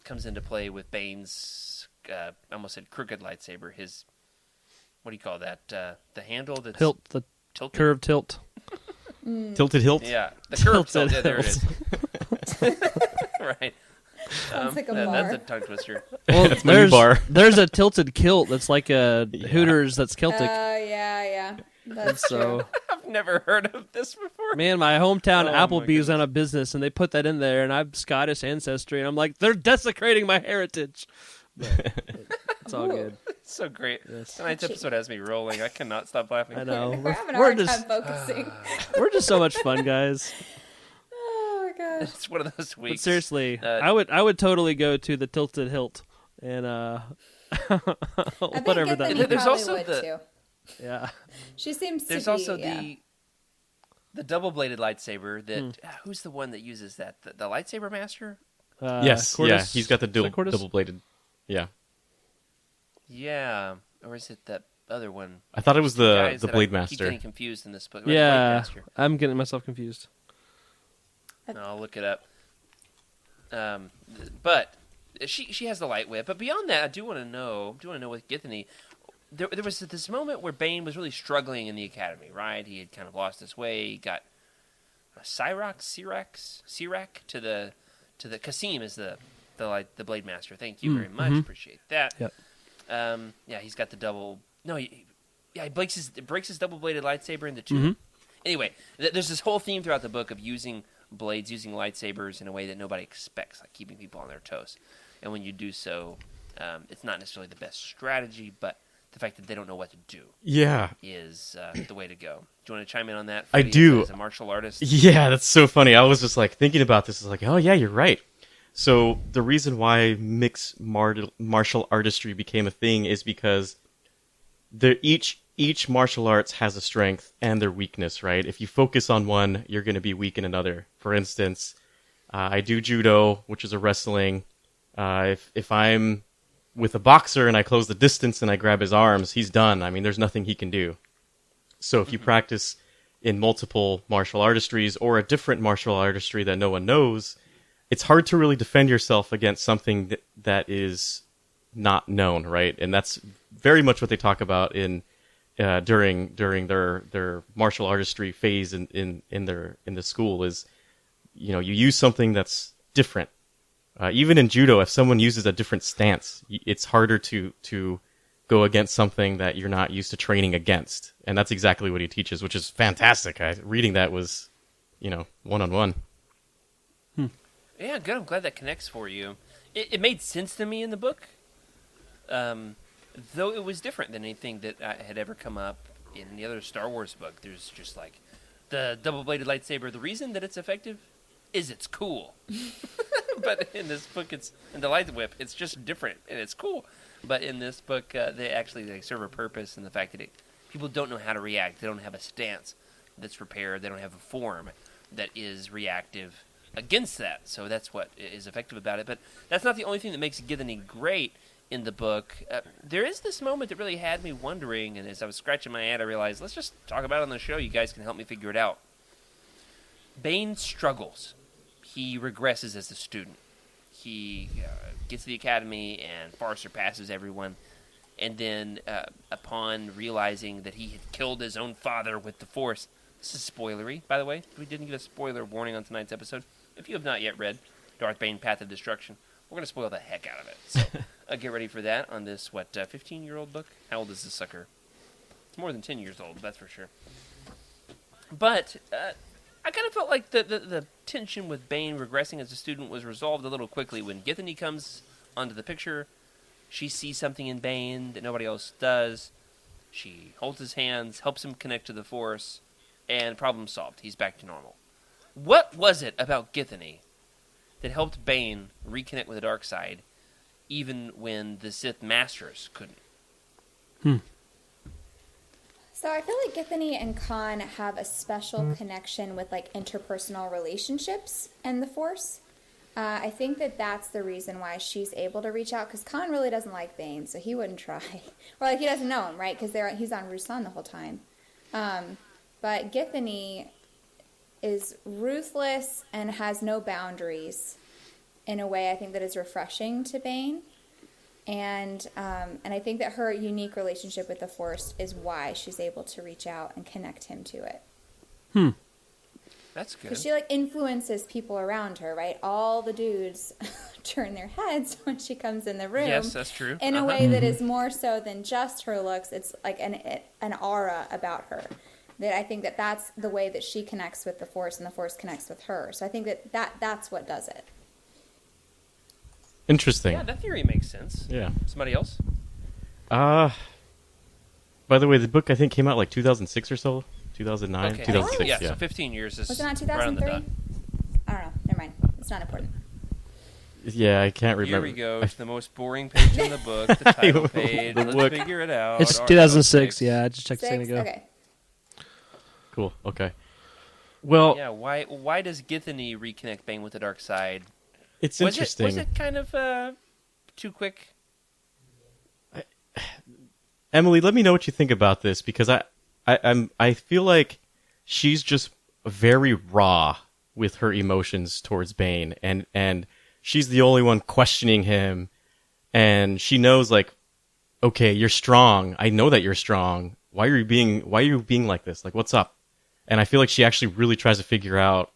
[SPEAKER 3] Comes into play with Bane's, I almost said crooked lightsaber, his, what do you call that? The handle that's
[SPEAKER 4] The
[SPEAKER 3] tilted?
[SPEAKER 4] curved tilt.
[SPEAKER 1] Tilted hilt?
[SPEAKER 3] Yeah, the curved tilt.
[SPEAKER 4] Tilted
[SPEAKER 3] Yeah, there it
[SPEAKER 4] hilt.
[SPEAKER 3] is. Right.
[SPEAKER 5] Sounds like a
[SPEAKER 3] That's
[SPEAKER 5] bar.
[SPEAKER 3] a tongue twister.
[SPEAKER 4] Well,
[SPEAKER 1] That's my new bar.
[SPEAKER 4] there's a tilted kilt that's like a Hooters that's Celtic.
[SPEAKER 5] Yeah. That's
[SPEAKER 4] So,
[SPEAKER 5] true.
[SPEAKER 3] I've never heard of this before.
[SPEAKER 4] man, my hometown
[SPEAKER 3] Oh, my
[SPEAKER 4] Applebee's on a business, and they put that in there, and I have Scottish ancestry, and I'm like, they're desecrating my heritage. But it's all good.
[SPEAKER 3] It's so great.
[SPEAKER 4] Yes.
[SPEAKER 3] Tonight's episode has me rolling. I cannot stop laughing.
[SPEAKER 4] I know.
[SPEAKER 5] We're having a
[SPEAKER 4] We're
[SPEAKER 5] hard
[SPEAKER 4] just
[SPEAKER 5] time focusing.
[SPEAKER 4] we're just so much fun, guys.
[SPEAKER 5] Oh my gosh.
[SPEAKER 3] It's one of those
[SPEAKER 4] But
[SPEAKER 3] weeks.
[SPEAKER 4] seriously,
[SPEAKER 3] Uh,
[SPEAKER 4] I would totally go to the tilted hilt and
[SPEAKER 5] I bet
[SPEAKER 4] Whatever that
[SPEAKER 5] Githany
[SPEAKER 4] is.
[SPEAKER 3] There's
[SPEAKER 5] probably
[SPEAKER 3] also
[SPEAKER 5] would
[SPEAKER 3] the-
[SPEAKER 5] too.
[SPEAKER 4] Yeah.
[SPEAKER 5] She seems
[SPEAKER 3] There's
[SPEAKER 5] to be.
[SPEAKER 3] also
[SPEAKER 5] yeah.
[SPEAKER 3] the double-bladed lightsaber that who's the one that uses that? The lightsaber master?
[SPEAKER 1] Yes,
[SPEAKER 4] Cordis-
[SPEAKER 1] yeah, he's got the
[SPEAKER 4] is that Cordis?
[SPEAKER 1] double-bladed. Yeah,
[SPEAKER 3] Yeah, or is it that other one?
[SPEAKER 1] I thought it was the
[SPEAKER 3] Guys that
[SPEAKER 1] Blade
[SPEAKER 3] I keep
[SPEAKER 1] Master.
[SPEAKER 3] getting confused in this book. Right, the Blade
[SPEAKER 4] Yeah,
[SPEAKER 3] Master.
[SPEAKER 4] I'm getting myself confused.
[SPEAKER 3] I'll look it up. But she has the light whip. But beyond that, I do want to know with Githany, there was this moment where Bane was really struggling in the academy, right? He had kind of lost his way. He got Sirac to the Kasim is the Blade Master. Thank you very much. Appreciate that.
[SPEAKER 4] Yep.
[SPEAKER 3] Yeah, he's got the double. No, he breaks his double bladed lightsaber into two. Anyway, there's this whole theme throughout the book of using blades, using lightsabers in a way that nobody expects, like keeping people on their toes. And when you do so, it's not necessarily the best strategy, but the fact that they don't know what to do
[SPEAKER 1] Yeah,
[SPEAKER 3] is the way to go. Do you want to chime in on that?
[SPEAKER 1] I
[SPEAKER 3] Freddie,
[SPEAKER 1] do.
[SPEAKER 3] As a martial artist.
[SPEAKER 1] yeah, that's so funny. I was just like thinking about this. I was like, oh yeah, you're right. So the reason why mixed martial artistry became a thing is because each martial arts has a strength and their weakness, right? If you focus on one, you're going to be weak in another. For instance, I do judo, which is a wrestling. If I'm with a boxer and I close the distance and I grab his arms, he's done. I mean, there's nothing he can do. So if you practice in multiple martial artistries or a different martial artistry that no one knows, it's hard to really defend yourself against something that is not known, right? And that's very much what they talk about in during their martial artistry phase in the school is, you use something that's different. Even in judo, if someone uses a different stance, it's harder to go against something that you're not used to training against. And that's exactly what he teaches, which is fantastic. Reading that was, one-on-one.
[SPEAKER 3] Yeah, good. I'm glad that connects for you. It made sense to me in the book, though it was different than anything that had ever come up in any other Star Wars book. There's just like the double-bladed lightsaber. The reason that it's effective is it's cool. But in this book, in the light whip, it's just different and it's cool. But in this book, they serve a purpose in the fact that people don't know how to react. They don't have a stance that's prepared. They don't have a form that is reactive against that. So that's what is effective about it. But that's not the only thing that makes Githany great in the book. There is this moment that really had me wondering, and as I was scratching my head, I realized, let's just talk about it on the show. You guys can help me figure it out. Bane struggles. He regresses as a student. He gets to the academy and far surpasses everyone. And then, upon realizing that he had killed his own father with the Force, this is spoilery, by the way. We didn't give a spoiler warning on tonight's episode. If you have not yet read Darth Bane, Path of Destruction, we're going to spoil the heck out of it. So get ready for that on this, 15-year-old book? How old is this sucker? It's more than 10 years old, that's for sure. But I kind of felt like the tension with Bane regressing as a student was resolved a little quickly when Githany comes onto the picture. She sees something in Bane that nobody else does. She holds his hands, helps him connect to the Force, and problem solved. He's back to normal. What was it about Githany that helped Bane reconnect with the dark side, even when the Sith Masters couldn't?
[SPEAKER 5] So I feel like Githany and Khan have a special connection with like interpersonal relationships and the Force. I think that's the reason why she's able to reach out, because Khan really doesn't like Bane, so he wouldn't try. Or like he doesn't know him, right? Because he's on Rusan the whole time. But Githany is ruthless and has no boundaries in a way I think that is refreshing to Bane. And I think that her unique relationship with the Force is why she's able to reach out and connect him to it.
[SPEAKER 3] That's good.
[SPEAKER 5] Because she like influences people around her, right? All the dudes turn their heads when she comes in the room.
[SPEAKER 3] Yes, that's true.
[SPEAKER 5] In a way that is more so than just her looks. It's like an aura about her. That I think that's the way that she connects with the Force and the Force connects with her. So I think that's what does it.
[SPEAKER 1] Interesting.
[SPEAKER 3] Yeah, that theory makes sense.
[SPEAKER 1] Yeah.
[SPEAKER 3] Somebody else?
[SPEAKER 1] By the way, the book I think came out like 2006 or so. 2009,
[SPEAKER 3] Okay.
[SPEAKER 1] 2006.
[SPEAKER 3] Yeah,
[SPEAKER 1] Yeah.
[SPEAKER 3] so 15 years is
[SPEAKER 5] Was it not
[SPEAKER 3] right on the
[SPEAKER 5] 2003?
[SPEAKER 3] dot.
[SPEAKER 5] I don't know. Never mind. It's not important.
[SPEAKER 1] Yeah, I can't
[SPEAKER 3] Here
[SPEAKER 1] remember.
[SPEAKER 3] we go. It's the most boring page in the book, the title page. Let's
[SPEAKER 1] book.
[SPEAKER 3] figure it out.
[SPEAKER 4] It's
[SPEAKER 3] Our
[SPEAKER 4] 2006.
[SPEAKER 3] 06.
[SPEAKER 4] Yeah, I just checked a second ago.
[SPEAKER 5] Okay.
[SPEAKER 1] Cool. Okay. Well,
[SPEAKER 3] Yeah, why does Githany reconnect Bane with the dark side?
[SPEAKER 1] it's
[SPEAKER 3] Was
[SPEAKER 1] interesting.
[SPEAKER 3] it kind of too quick?
[SPEAKER 1] Emily, let me know what you think about this because I feel like she's just very raw with her emotions towards Bane, and she's the only one questioning him, and she knows like, okay, you're strong. I know that you're strong. Why are you being like this? Like, what's up? And I feel like she actually really tries to figure out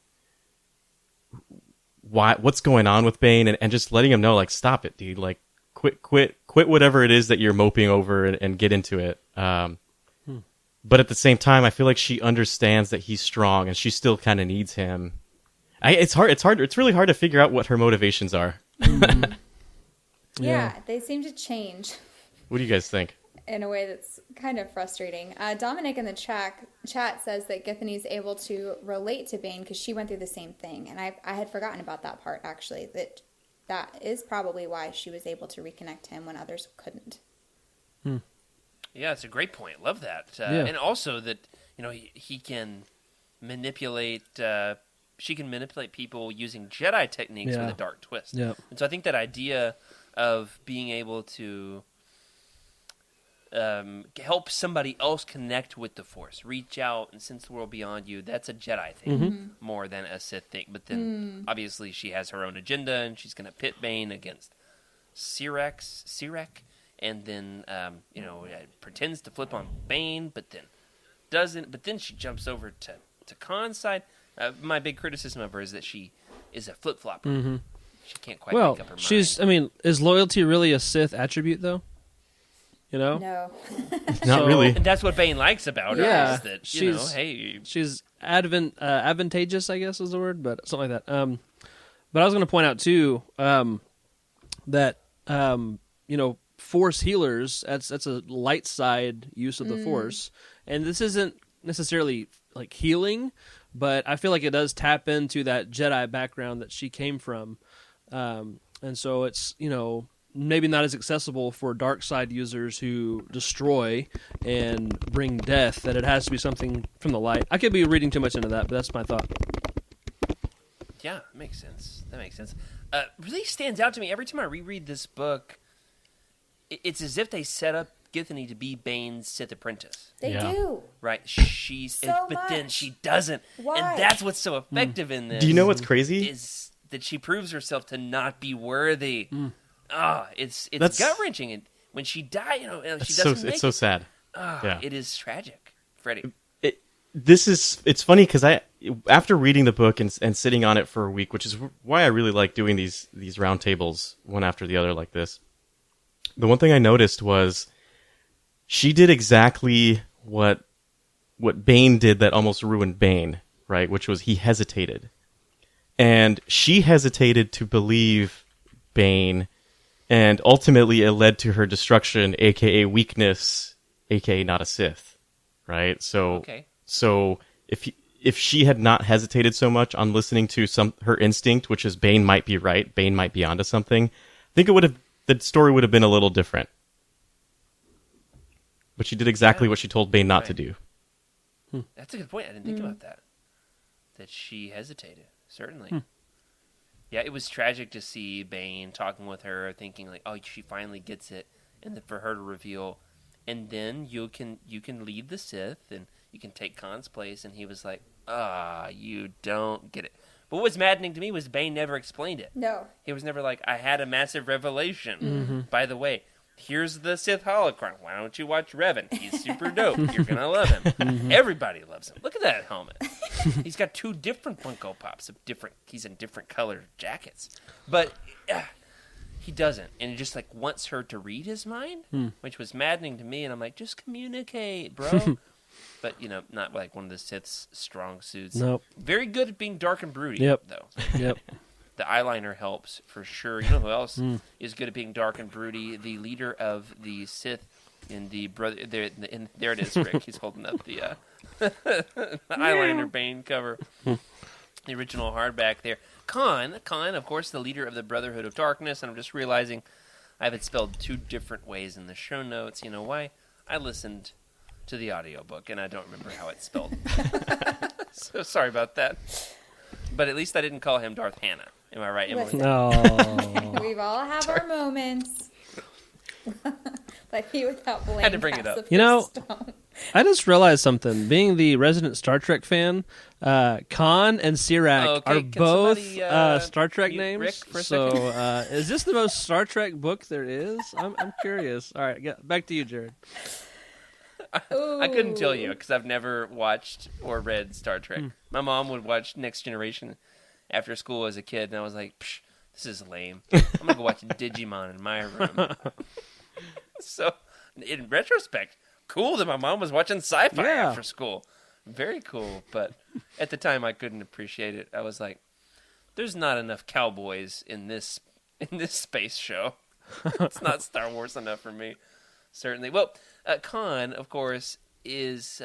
[SPEAKER 1] what's going on with Bane, and just letting him know, like, stop it, dude. Like, quit whatever it is that you're moping over and get into it. But at the same time, I feel like she understands that he's strong, and she still kind of needs him. It's really hard to figure out what her motivations are.
[SPEAKER 5] Yeah, they seem to change
[SPEAKER 1] What do you guys think?
[SPEAKER 5] in a way that's kind of frustrating. Dominic in the chat says that Githany's able to relate to Bane because she went through the same thing. And I had forgotten about that part, actually, that is probably why she was able to reconnect him when others couldn't.
[SPEAKER 3] Yeah, it's a great point. Love that.
[SPEAKER 4] Yeah.
[SPEAKER 3] And also that, he can manipulate... she can manipulate people using Jedi techniques with a dark twist.
[SPEAKER 4] Yep.
[SPEAKER 3] And so I think that idea of being able to help somebody else connect with the Force, reach out and sense the world beyond you, that's a Jedi thing more than a Sith thing. But then, obviously, she has her own agenda, and she's going to pit Bane against Sirek, and then, pretends to flip on Bane, but then doesn't. But then she jumps over to Khan's side. My big criticism of her is that she is a flip-flopper. She can't quite make up her mind.
[SPEAKER 4] Is loyalty really a Sith attribute, though?
[SPEAKER 5] No.
[SPEAKER 1] Not really.
[SPEAKER 3] And that's what Bane likes about her,
[SPEAKER 4] Yeah.
[SPEAKER 3] is that, hey...
[SPEAKER 4] She's advantageous, I guess is the word, but something like that. But I was going to point out, too, that, Force healers, that's a light side use of the Force. And this isn't necessarily, like, healing, but I feel like it does tap into that Jedi background that she came from. And so it's, maybe not as accessible for dark side users who destroy and bring death, that it has to be something from the light. I could be reading too much into that, but that's my thought.
[SPEAKER 3] Yeah, that makes sense. Really stands out to me every time I reread this book. It's as if they set up Githany to be Bane's Sith apprentice.
[SPEAKER 5] They do.
[SPEAKER 3] Right? But then
[SPEAKER 5] much.
[SPEAKER 3] she doesn't.
[SPEAKER 5] Why?
[SPEAKER 3] And that's what's so effective in this.
[SPEAKER 1] Do you know what's crazy?
[SPEAKER 3] Is that she proves herself to not be worthy. It's
[SPEAKER 1] That's-
[SPEAKER 3] gut-wrenching. And when she dies, she
[SPEAKER 1] It's
[SPEAKER 3] doesn't make
[SPEAKER 1] so
[SPEAKER 3] it.
[SPEAKER 1] sad. Yeah.
[SPEAKER 3] It is tragic, Freddie.
[SPEAKER 1] It's funny because after reading the book and sitting on it for a week, which is why I really like doing these roundtables one after the other like this. The one thing I noticed was she did exactly what Bane did that almost ruined Bane, right? Which was he hesitated. And she hesitated to believe Bane, and ultimately it led to her destruction, aka weakness, aka not a Sith, right? So if she had not hesitated so much on listening to her instinct, which is Bane might be right, Bane might be onto something, I think the story would have been a little different. But she did exactly what she told Bane not to do.
[SPEAKER 3] That's a good point. I didn't think about that. That she hesitated. Certainly. Yeah, it was tragic to see Bane talking with her, thinking like, "Oh, she finally gets it," and then for her to reveal, and then you can lead the Sith and you can take Khan's place, and he was like, you don't get it." But what was maddening to me was Bane never explained it.
[SPEAKER 5] No.
[SPEAKER 3] He was never like, "I had a massive revelation. By the way, here's the Sith holocron. Why don't you watch Revan? He's super dope. You're going to love him." Everybody loves him. Look at that helmet. He's got 2 different Funko Pops. He's in different colored jackets. But he doesn't. And he just like wants her to read his mind, which was maddening to me. And I'm like, just communicate, bro. But, not like one of the Sith's strong suits.
[SPEAKER 4] Nope.
[SPEAKER 3] Very good at being dark and broody, though.
[SPEAKER 4] Yep.
[SPEAKER 3] The eyeliner helps for sure. You know who else is good at being dark and broody? The leader of the Sith in the brother. There it is, Rick. He's holding up the eyeliner Bane cover. the original hardback there. Khan, of course, the leader of the Brotherhood of Darkness, and I'm just realizing I have it spelled two different ways in the show notes. You know why? I listened to the audiobook, and I don't remember how it's spelled. So sorry about that. But at least I didn't call him Darth Hannah. Am I right, Emily?
[SPEAKER 5] Listen.
[SPEAKER 4] No.
[SPEAKER 5] We've all have our moments. Like he without blame.
[SPEAKER 3] Had to bring it up.
[SPEAKER 4] You know,
[SPEAKER 5] Stone.
[SPEAKER 4] I just realized something. Being the resident Star Trek fan, Khan and Sirac
[SPEAKER 3] Okay,
[SPEAKER 4] are
[SPEAKER 3] can
[SPEAKER 4] both
[SPEAKER 3] somebody,
[SPEAKER 4] Star Trek
[SPEAKER 3] mute
[SPEAKER 4] names.
[SPEAKER 3] Rick for a
[SPEAKER 4] So,
[SPEAKER 3] second?
[SPEAKER 4] is this the most Star Trek book there is? I'm curious. All right, back to you, Jared.
[SPEAKER 3] I couldn't tell you because I've never watched or read Star Trek. My mom would watch Next Generation after school as a kid, and I was like, Psh, this is lame. I'm going to go watch Digimon in my room. So, in retrospect, cool that my mom was watching sci-fi
[SPEAKER 4] Yeah.
[SPEAKER 3] after school. Very cool, but at the time I couldn't appreciate it. I was like, there's not enough cowboys in this space show. It's not Star Wars enough for me. Certainly. Well, Khan, of course, is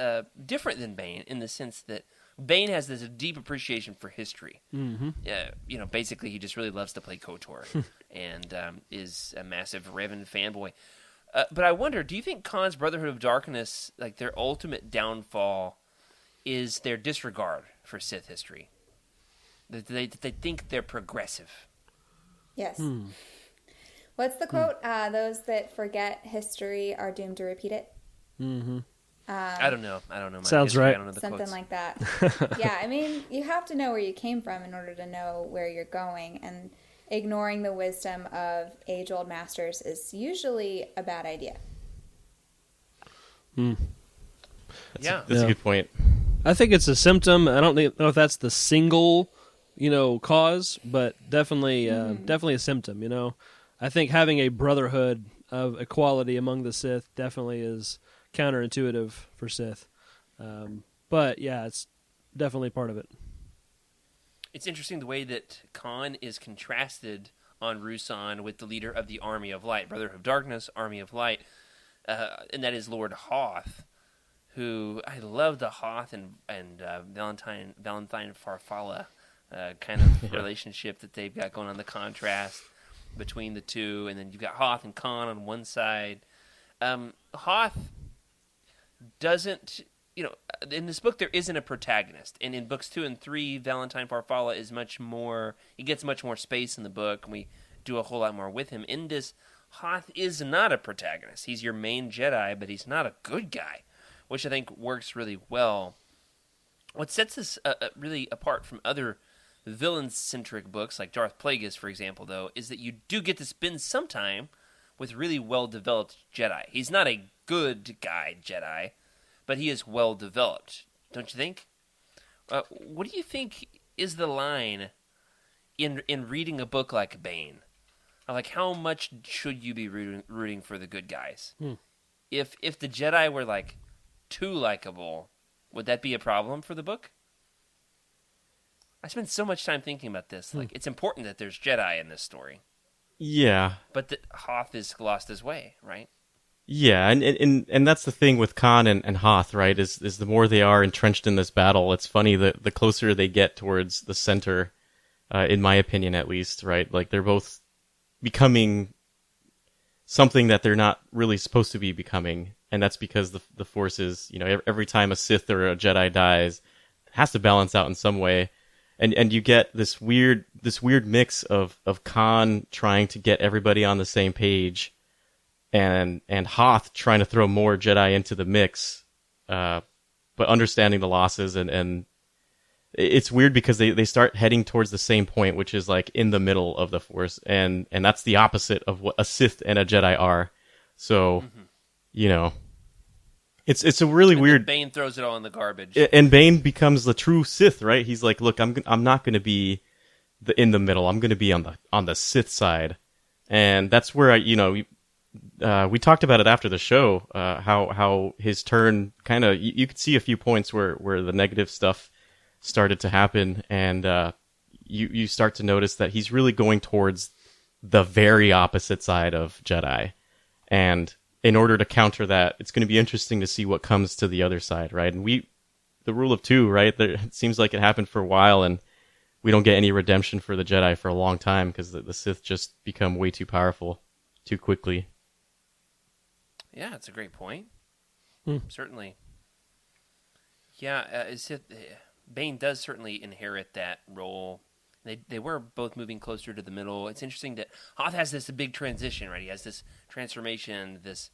[SPEAKER 3] different than Bane in the sense that Bane has this deep appreciation for history. Mm-hmm. Basically, he just really loves to play KOTOR and is a massive Revan fanboy. But I wonder, do you think Khan's Brotherhood of Darkness, like their ultimate downfall, is their disregard for Sith history? That they think they're progressive.
[SPEAKER 5] Yes. What's the quote? Those that forget history are doomed to repeat it.
[SPEAKER 4] Mm-hmm.
[SPEAKER 3] I don't know. My
[SPEAKER 4] Sounds
[SPEAKER 3] history.
[SPEAKER 4] right.
[SPEAKER 3] I don't know the
[SPEAKER 5] Something
[SPEAKER 3] quotes.
[SPEAKER 5] like that. Yeah, I mean, you have to know where you came from in order to know where you're going, and ignoring the wisdom of age-old masters is usually a bad idea.
[SPEAKER 1] That's a good point.
[SPEAKER 4] I think it's a symptom. I don't know if that's the single, cause, but definitely a symptom. I think having a brotherhood of equality among the Sith definitely is counterintuitive for Sith. But yeah, it's definitely part of it.
[SPEAKER 3] It's interesting the way that Khan is contrasted on Ruusan with the leader of the Army of Light, Brotherhood of Darkness, Army of Light, and that is Lord Hoth, who I love the Hoth and Valentine Farfalla kind of relationship that they've got going on, the contrast between the two, and then you've got Hoth and Khan on one side. Hoth doesn't, in this book there isn't a protagonist, and in books 2 and 3, Valentine Farfalla is much more. He gets much more space in the book, and we do a whole lot more with him. In this, Hoth is not a protagonist. He's your main Jedi, but he's not a good guy, which I think works really well. What sets this really apart from other villain-centric books like Darth Plagueis, for example, though, is that you do get to spend some time with really well-developed Jedi. He's not a good guy Jedi, but he is well-developed, don't you think? What do you think is the line in reading a book like Bane? Like, how much should you be rooting for the good guys? If the Jedi were, like, too likable, would that be a problem for the book? I spend so much time thinking about this. Like, it's important that there's Jedi in this story.
[SPEAKER 1] Yeah.
[SPEAKER 3] But that Hoth is lost his way, right?
[SPEAKER 1] Yeah, and that's the thing with Khan and Hoth, right? Is the more they are entrenched in this battle, it's funny that the closer they get towards the center, in my opinion at least, right? Like they're both becoming something that they're not really supposed to be becoming, and that's because the Force is, every time a Sith or a Jedi dies, it has to balance out in some way. And you get this weird mix of Khan trying to get everybody on the same page, and Hoth trying to throw more Jedi into the mix, but understanding the losses, and it's weird because they start heading towards the same point, which is like in the middle of the Force, and that's the opposite of what a Sith and a Jedi are. So, It's a really weird.
[SPEAKER 3] Bane throws it all in the garbage,
[SPEAKER 1] and Bane becomes the true Sith, right? He's like, look, I'm not going to be in the middle. I'm going to be on the Sith side, and that's where we talked about it after the show. How his turn kind of you could see a few points where the negative stuff started to happen, and you start to notice that he's really going towards the very opposite side of Jedi, and in order to counter that, it's going to be interesting to see what comes to the other side, right? And the rule of two, right? It seems like it happened for a while, and we don't get any redemption for the Jedi for a long time because the Sith just become way too powerful too quickly.
[SPEAKER 3] Yeah, that's a great point.
[SPEAKER 4] Hmm.
[SPEAKER 3] Certainly. Yeah, Bane does certainly inherit that role. They were both moving closer to the middle. It's interesting that Hoth has this big transition, right? He has this transformation, this,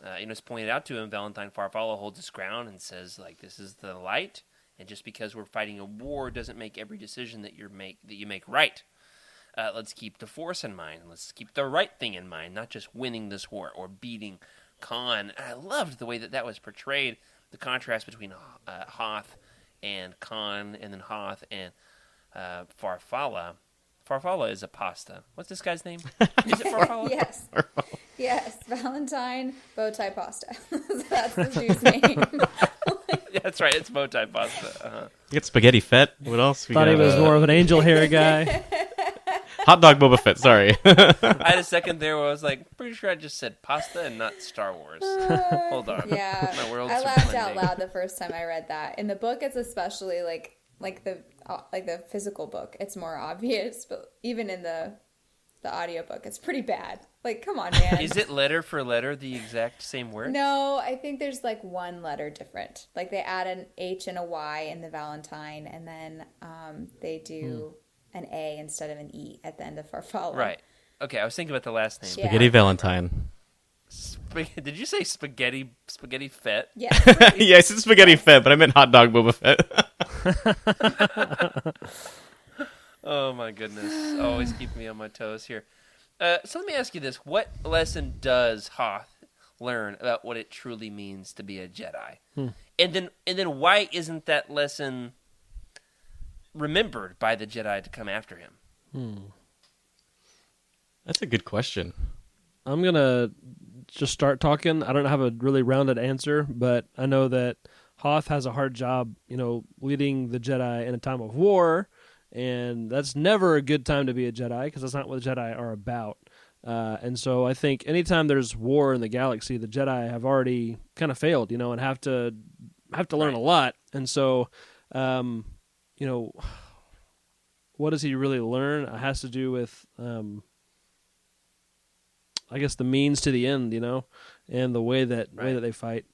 [SPEAKER 3] it's pointed out to him, Valentine Farfalla holds his ground and says, like, this is the light, and just because we're fighting a war doesn't make every decision that you make right. Let's keep the Force in mind. Let's keep the right thing in mind, not just winning this war or beating Khan. And I loved the way that was portrayed, the contrast between Hoth and Khan, and then Hoth and Farfalla. Farfalla is a pasta. What's this guy's name? Is it Farfalla?
[SPEAKER 5] Yes. Yes, Valentine Bowtie Pasta. That's the dude's name.
[SPEAKER 3] Yeah, that's right. It's bowtie pasta. Uh-huh.
[SPEAKER 1] You get Spaghetti Fett. What else?
[SPEAKER 4] Thought he was more of an angel hair guy.
[SPEAKER 1] Hot Dog Boba Fett. Sorry.
[SPEAKER 3] I had a second there where I was like, pretty sure I just said pasta and not Star Wars. Hold on.
[SPEAKER 5] Yeah,
[SPEAKER 3] My world's
[SPEAKER 5] I laughed
[SPEAKER 3] blending.
[SPEAKER 5] out loud the first time I read that. In the book, it's especially like the physical book. It's more obvious, but even in the audiobook, it's pretty bad. Like, come on, man.
[SPEAKER 3] Is it letter for letter the exact same word?
[SPEAKER 5] No, I think there's like one letter different. Like they add an H and a Y in the Valentine, and then they do an A instead of an E at the end of Farfalla.
[SPEAKER 3] Right. Okay, I was thinking about the last name.
[SPEAKER 5] Yeah.
[SPEAKER 1] Spaghetti Valentine.
[SPEAKER 3] Did you say spaghetti Fett?
[SPEAKER 5] Yeah.
[SPEAKER 1] Yeah, I said Spaghetti Fett, but I meant Hot Dog Boba Fett.
[SPEAKER 3] Oh, my goodness. Always keep me on my toes here. So let me ask you this. What lesson does Hoth learn about what it truly means to be a Jedi? And then why isn't that lesson remembered by the Jedi to come after him?
[SPEAKER 1] That's a good question.
[SPEAKER 4] I'm going to just start talking. I don't have a really rounded answer, but I know that Hoth has a hard job, leading the Jedi in a time of war, and that's never a good time to be a Jedi because that's not what the Jedi are about. And so I think anytime there's war in the galaxy, the Jedi have already kind of failed, and have to learn a lot. And so, what does he really learn? It has to do with, I guess, the means to the end, and the way that they fight.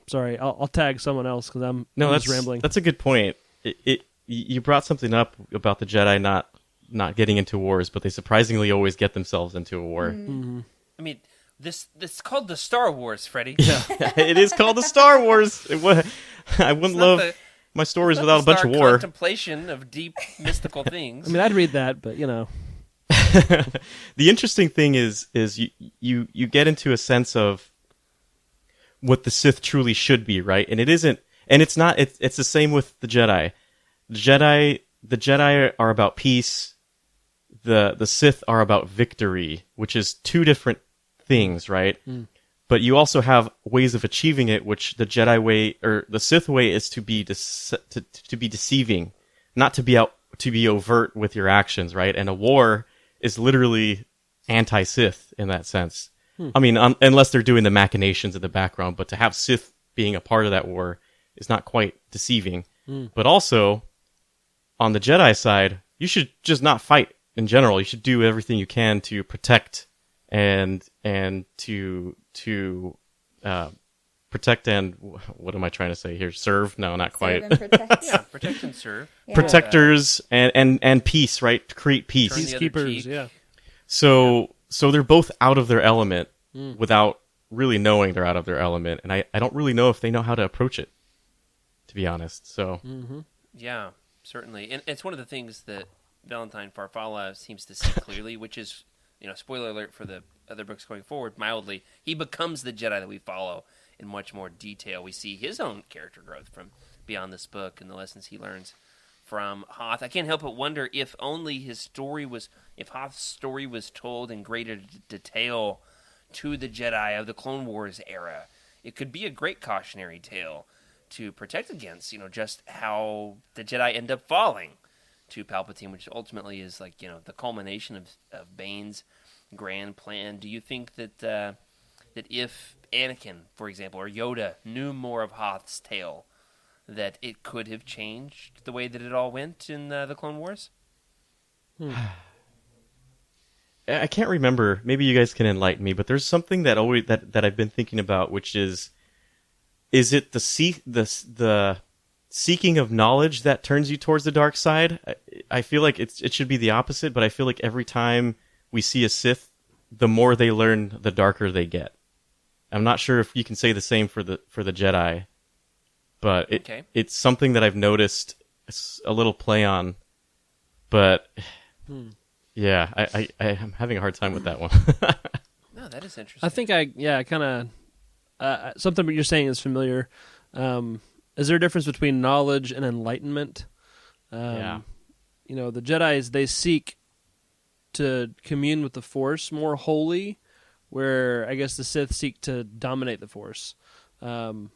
[SPEAKER 4] Sorry, I'll tag someone else because I'm just rambling.
[SPEAKER 1] That's a good point. You brought something up about the Jedi not getting into wars, but they surprisingly always get themselves into a war.
[SPEAKER 4] Mm-hmm.
[SPEAKER 3] I mean, this is called the Star Wars, Freddie.
[SPEAKER 1] Yeah, it is called the Star Wars. I wouldn't love my stories without a bunch of war.
[SPEAKER 3] Contemplation of deep mystical things.
[SPEAKER 4] I mean, I'd read that, but
[SPEAKER 1] The interesting thing is you get into a sense of what the Sith truly should be, right? And it isn't, and it's not. It's the same with the Jedi. The Jedi are about peace. The Sith are about victory, which is two different things, right? But you also have ways of achieving it, which the Jedi way or the Sith way is to be to be deceiving, not to be overt with your actions, right? And a war is literally anti-Sith in that sense. I mean, unless they're doing the machinations in the background, but to have Sith being a part of that war is not quite deceiving. But also, on the Jedi side, you should just not fight in general. You should do everything you can to protect and to protect and what am I trying to say here? Serve? No, not quite.
[SPEAKER 5] Serve and protect.
[SPEAKER 3] Yeah, protect and serve.
[SPEAKER 5] Yeah.
[SPEAKER 1] Protectors and peace, right? To create peace.
[SPEAKER 3] Turn the other
[SPEAKER 4] peacekeepers,
[SPEAKER 3] cheek.
[SPEAKER 4] yeah.
[SPEAKER 1] So they're both out of their element without really knowing they're out of their element, and I don't really know if they know how to approach it, to be honest. So
[SPEAKER 3] Yeah, certainly. And it's one of the things that Valentine Farfalla seems to see clearly, which is, spoiler alert for the other books going forward, mildly, he becomes the Jedi that we follow in much more detail. We see his own character growth from beyond this book and the lessons he learns from Hoth. I can't help but wonder if Hoth's story was told in greater detail to the Jedi of the Clone Wars era. It could be a great cautionary tale to protect against, just how the Jedi end up falling to Palpatine, which ultimately is like, the culmination of Bane's grand plan. Do you think that that if Anakin, for example, or Yoda knew more of Hoth's tale, that it could have changed the way that it all went in the Clone Wars?
[SPEAKER 1] I can't remember. Maybe you guys can enlighten me. But there's something that always that I've been thinking about, which is it the seeking of knowledge that turns you towards the dark side? I feel like it should be the opposite, but I feel like every time we see a Sith, the more they learn, the darker they get. I'm not sure if you can say the same for the Jedi, but it's something that I've noticed a little play on. But yeah, I'm having a hard time with that one.
[SPEAKER 3] No, that is interesting.
[SPEAKER 4] I think I kind of something you're saying is familiar. Is there a difference between knowledge and enlightenment?
[SPEAKER 1] Yeah.
[SPEAKER 4] You know, the Jedis, they seek to commune with the Force more wholly, where I guess the Sith seek to dominate the Force. And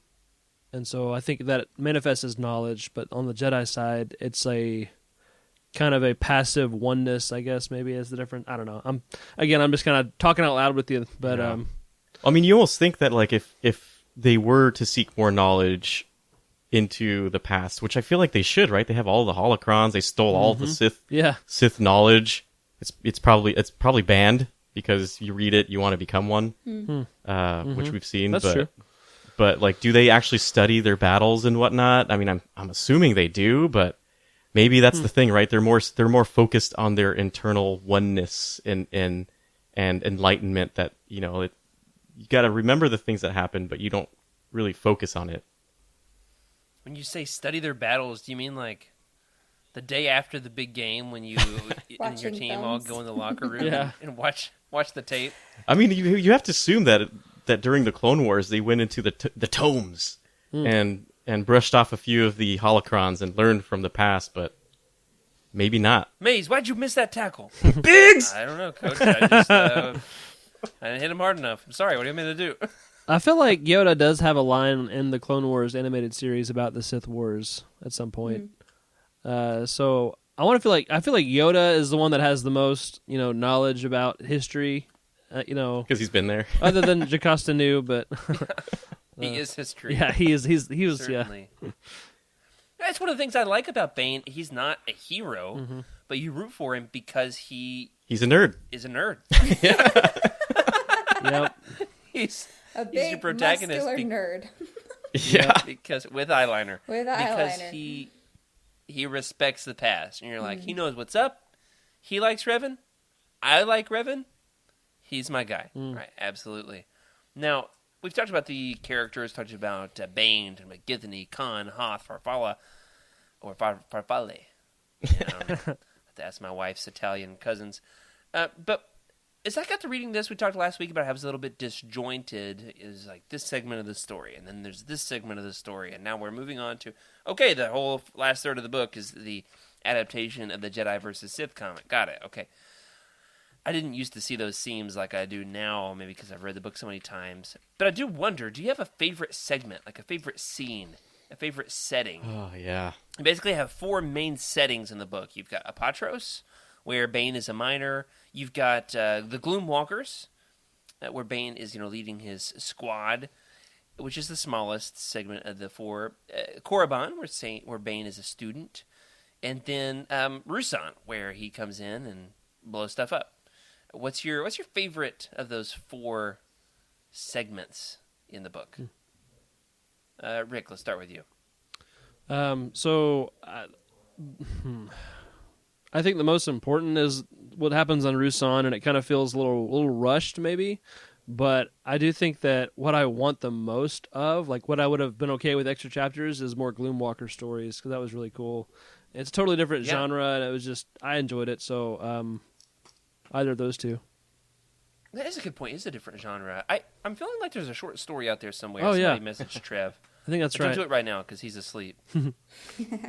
[SPEAKER 4] so I think that it manifests as knowledge, but on the Jedi side, it's a kind of a passive oneness, I guess, maybe is the difference. I don't know. I'm just kind of talking out loud with you, but
[SPEAKER 1] I mean, you almost think that like if they were to seek more knowledge into the past, which I feel like they should, right? They have all the holocrons. They stole all the Sith knowledge. It's probably banned because you read it, you want to become one, which we've seen.
[SPEAKER 4] That's true.
[SPEAKER 1] But like, do they actually study their battles and whatnot? I mean, I'm assuming they do, but maybe that's the thing, right? They're more focused on their internal oneness and enlightenment. That you got to remember the things that happen, but you don't really focus on it.
[SPEAKER 3] When you say study their battles, do you mean like the day after the big game when you and your team all go in the locker room and watch the tape? I
[SPEAKER 1] mean, you have to assume that during the Clone Wars they went into the tomes and brushed off a few of the holocrons and learned from the past, but maybe not.
[SPEAKER 3] Maze, why'd you miss that tackle?
[SPEAKER 1] Biggs!
[SPEAKER 3] I don't know, Coach. I didn't hit him hard enough. I'm sorry. What do you want me to do?
[SPEAKER 4] I feel like Yoda does have a line in the Clone Wars animated series about the Sith Wars at some point. So I feel like Yoda is the one that has the most, knowledge about history,
[SPEAKER 1] because he's been there.
[SPEAKER 4] other than Jocasta Nu, but
[SPEAKER 3] He is history.
[SPEAKER 4] yeah, he is. He was.
[SPEAKER 3] Certainly. Yeah. That's one of the things I like about Bane. He's not a hero, but you root for him because he's
[SPEAKER 1] a nerd.
[SPEAKER 3] Is a nerd.
[SPEAKER 4] Yep.
[SPEAKER 3] He's
[SPEAKER 5] A big,
[SPEAKER 3] he's your protagonist
[SPEAKER 5] muscular nerd.
[SPEAKER 1] Yeah,
[SPEAKER 3] because with eyeliner.
[SPEAKER 5] Because
[SPEAKER 3] he respects the past, and you're like, he knows what's up. He likes Revan. I like Revan. He's my guy. Right? Absolutely. Now we've talked about the characters. Talked about Bane, Githany, Khan, Hoth, Farfalla, or Farfalle. I don't know. I have to ask my wife's Italian cousins. But as I got to reading this, we talked last week about how it was a little bit disjointed. Is like this segment of the story, and then there's this segment of the story, and now we're moving on to the whole last third of the book is the adaptation of the Jedi versus Sith comic. Got it. Okay. I didn't used to see those seams like I do now, maybe because I've read the book so many times. But I do wonder, do you have a favorite segment, like a favorite scene, a favorite setting?
[SPEAKER 1] Oh yeah.
[SPEAKER 3] You basically have 4 main settings in the book. You've got Apatros, where Bane is a miner. You've got the Gloomwalkers, where Bane is, leading his squad, which is the smallest segment of the 4. Korriban, where Bane is a student, and then Ruusan, where he comes in and blows stuff up. What's your favorite of those 4 segments in the book? Rick, let's start with you.
[SPEAKER 4] I think the most important is what happens on Ruusan, and it kind of feels a little rushed, maybe. But I do think that what I want the most of, like what I would have been okay with extra chapters, is more Gloomwalker stories, because that was really cool. It's a totally different genre, and it was just, I enjoyed it. So either of those 2.
[SPEAKER 3] That is a good point. It's a different genre. I'm feeling like there's a short story out there somewhere.
[SPEAKER 4] Oh,
[SPEAKER 3] Somebody messaged Trev.
[SPEAKER 4] I think that's
[SPEAKER 3] Don't
[SPEAKER 4] right.
[SPEAKER 3] do it right now because he's asleep.
[SPEAKER 1] No,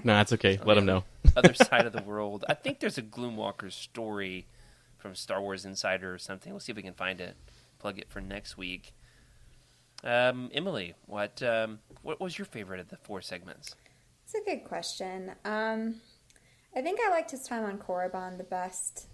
[SPEAKER 1] that's okay. Let him know.
[SPEAKER 3] Other side of the world. I think there's a Gloomwalker story from Star Wars Insider or something. We'll see if we can find it. Plug it for next week. Emily, what was your favorite of the 4 segments?
[SPEAKER 5] It's a good question. I think I liked his time on Korriban the best.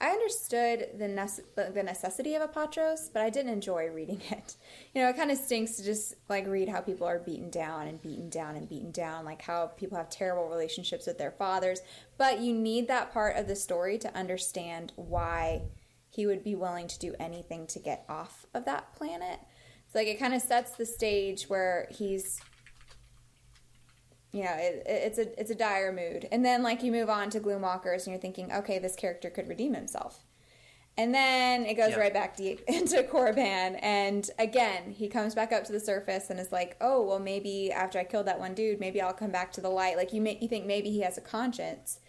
[SPEAKER 5] I understood the necessity of a Patros, but I didn't enjoy reading it. You know, it kind of stinks to just like read how people are beaten down and beaten down and beaten down, like how people have terrible relationships with their fathers. But you need that part of the story to understand why he would be willing to do anything to get off of that planet. It's like it kind of sets the stage where he's, you know, it's a dire mood. And then like you move on to Gloomwalkers and you're thinking, okay, this character could redeem himself. And then it goes right back deep into Korriban. And again, he comes back up to the surface and is like, oh, well, maybe after I killed that one dude, maybe I'll come back to the light. Like you think maybe he has a conscience.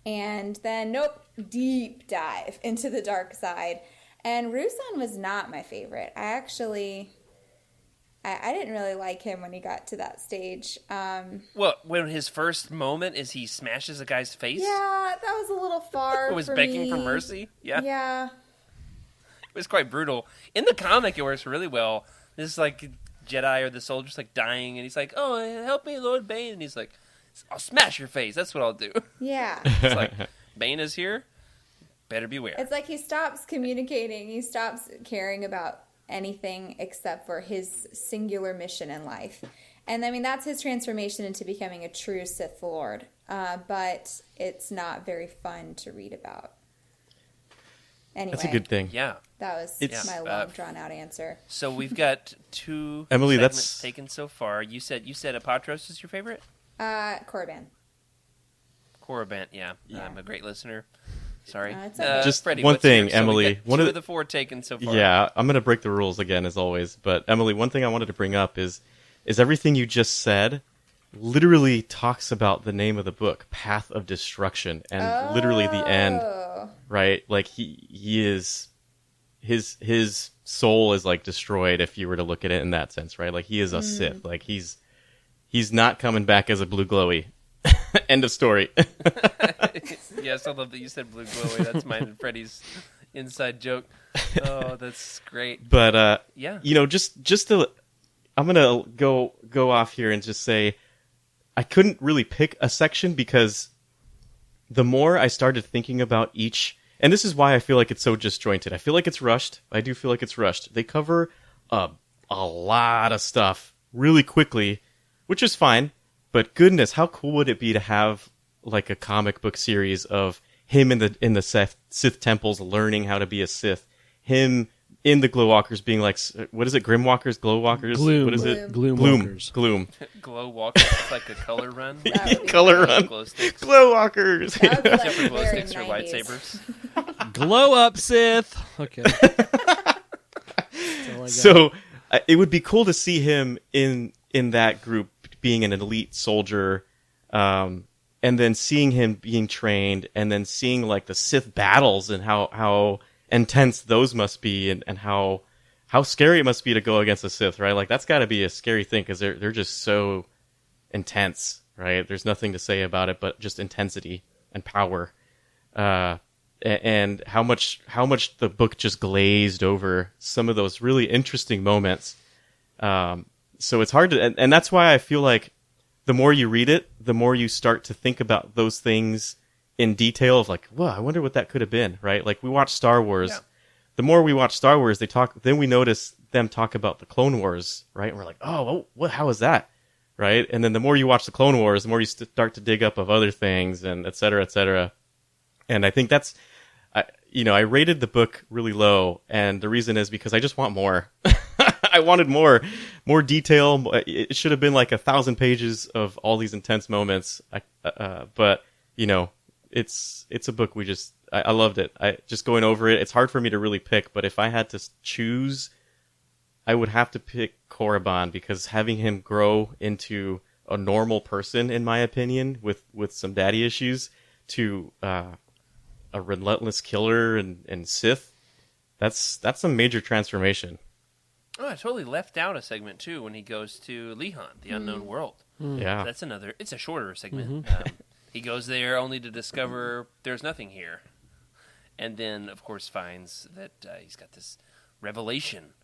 [SPEAKER 5] And then, nope, deep dive into the dark side. And Rusan was not my favorite. I didn't really like him when he got to that stage.
[SPEAKER 3] Well, when his first moment is he smashes a guy's face?
[SPEAKER 5] Yeah, that was a little far
[SPEAKER 3] It was
[SPEAKER 5] for
[SPEAKER 3] begging
[SPEAKER 5] me.
[SPEAKER 3] for mercy? Yeah.
[SPEAKER 5] Yeah.
[SPEAKER 3] It was quite brutal. In the comic, it works really well. This like Jedi or the soldier's like dying, and he's like, oh, help me, Lord Bane. And he's like, I'll smash your face. That's what I'll do.
[SPEAKER 5] Yeah.
[SPEAKER 3] It's like, Bane is here. Better beware.
[SPEAKER 5] It's like he stops communicating. He stops caring about anything except for his singular mission in life. And I mean, that's his transformation into becoming a true Sith Lord. But it's not very fun to read about. Anyway.
[SPEAKER 1] That's a good thing.
[SPEAKER 3] Yeah.
[SPEAKER 5] That was my long, drawn-out answer.
[SPEAKER 3] So we've got two
[SPEAKER 1] Emily,
[SPEAKER 3] segments
[SPEAKER 1] that's
[SPEAKER 3] taken so far. You said Apatros is your favorite?
[SPEAKER 5] Korriban.
[SPEAKER 3] Korriban, yeah. I'm a great listener. Sorry.
[SPEAKER 5] It's okay.
[SPEAKER 1] Just
[SPEAKER 3] Freddie,
[SPEAKER 1] one
[SPEAKER 3] what's
[SPEAKER 1] thing,
[SPEAKER 3] yours?
[SPEAKER 1] Emily.
[SPEAKER 3] So we got
[SPEAKER 1] One
[SPEAKER 3] two
[SPEAKER 1] of
[SPEAKER 3] of the four taken so far.
[SPEAKER 1] Yeah, I'm going to break the rules again, as always. But, Emily, one thing I wanted to bring up is everything you just said literally talks about the name of the book, Path of Destruction, and literally the end, right? Like, he is... His soul is, like, destroyed if you were to look at it in that sense, right? Like, he is a Sith. Like, he's not coming back as a blue glowy. End of story.
[SPEAKER 3] Yes, I love that you said blue glowy. That's mine and Freddie's inside joke. Oh, that's great.
[SPEAKER 1] But
[SPEAKER 3] yeah,
[SPEAKER 1] you know, just to, I'm gonna go off here and just say, I couldn't really pick a section because the more I started thinking about each, and this is why I feel like it's so disjointed. I feel like it's rushed. I do feel like it's rushed. They cover a lot of stuff really quickly, which is fine. But goodness, how cool would it be to have like a comic book series of him in the Sith temples learning how to be a Sith, him in the Glowwalkers being like, what is it, Grimwalkers, Glowwalkers?
[SPEAKER 4] Gloom.
[SPEAKER 1] What is it?
[SPEAKER 4] Gloomwalkers.
[SPEAKER 1] Gloom.
[SPEAKER 3] glow walkers. It's like a color run.
[SPEAKER 5] That would be
[SPEAKER 1] Color
[SPEAKER 5] great.
[SPEAKER 1] run.
[SPEAKER 3] Glow sticks.
[SPEAKER 1] Glowwalkers.
[SPEAKER 5] That would be like
[SPEAKER 3] Except for glow
[SPEAKER 5] very
[SPEAKER 3] sticks or
[SPEAKER 5] 90s.
[SPEAKER 3] lightsabers.
[SPEAKER 4] Glow up, Sith. Okay. That's all I got.
[SPEAKER 1] So it would be cool to see him in that group being an elite soldier, and then seeing him being trained, and then seeing like the Sith battles and how intense those must be, and how scary it must be to go against a Sith, right? Like that's got to be a scary thing because they're just so intense, right? There's nothing to say about it but just intensity and power, and how much the book just glazed over some of those really interesting moments. So it's hard to, and that's why I feel like the more you read it, the more you start to think about those things in detail of like, well, I wonder what that could have been, right? Like we watch Star Wars.
[SPEAKER 3] Yeah.
[SPEAKER 1] The more we watch Star Wars, then we notice them talk about the Clone Wars, right? And we're like, oh, how is that? Right? And then the more you watch the Clone Wars, the more you start to dig up of other things and et cetera, et cetera. And I think that's, I rated the book really low, and the reason is because I just want more. I wanted more detail. It should have been like 1,000 pages of all these intense moments. But it's a book I loved it. Just going over it, it's hard for me to really pick. But if I had to choose, I would have to pick Korriban because having him grow into a normal person, in my opinion, with some daddy issues, to a relentless killer and Sith, that's a major transformation.
[SPEAKER 3] Oh, I totally left out a segment too when he goes to Lehon, the unknown world.
[SPEAKER 1] Yeah.
[SPEAKER 3] That's another. It's a shorter segment.
[SPEAKER 1] Mm-hmm.
[SPEAKER 3] He goes there only to discover there's nothing here, and then of course finds that he's got this revelation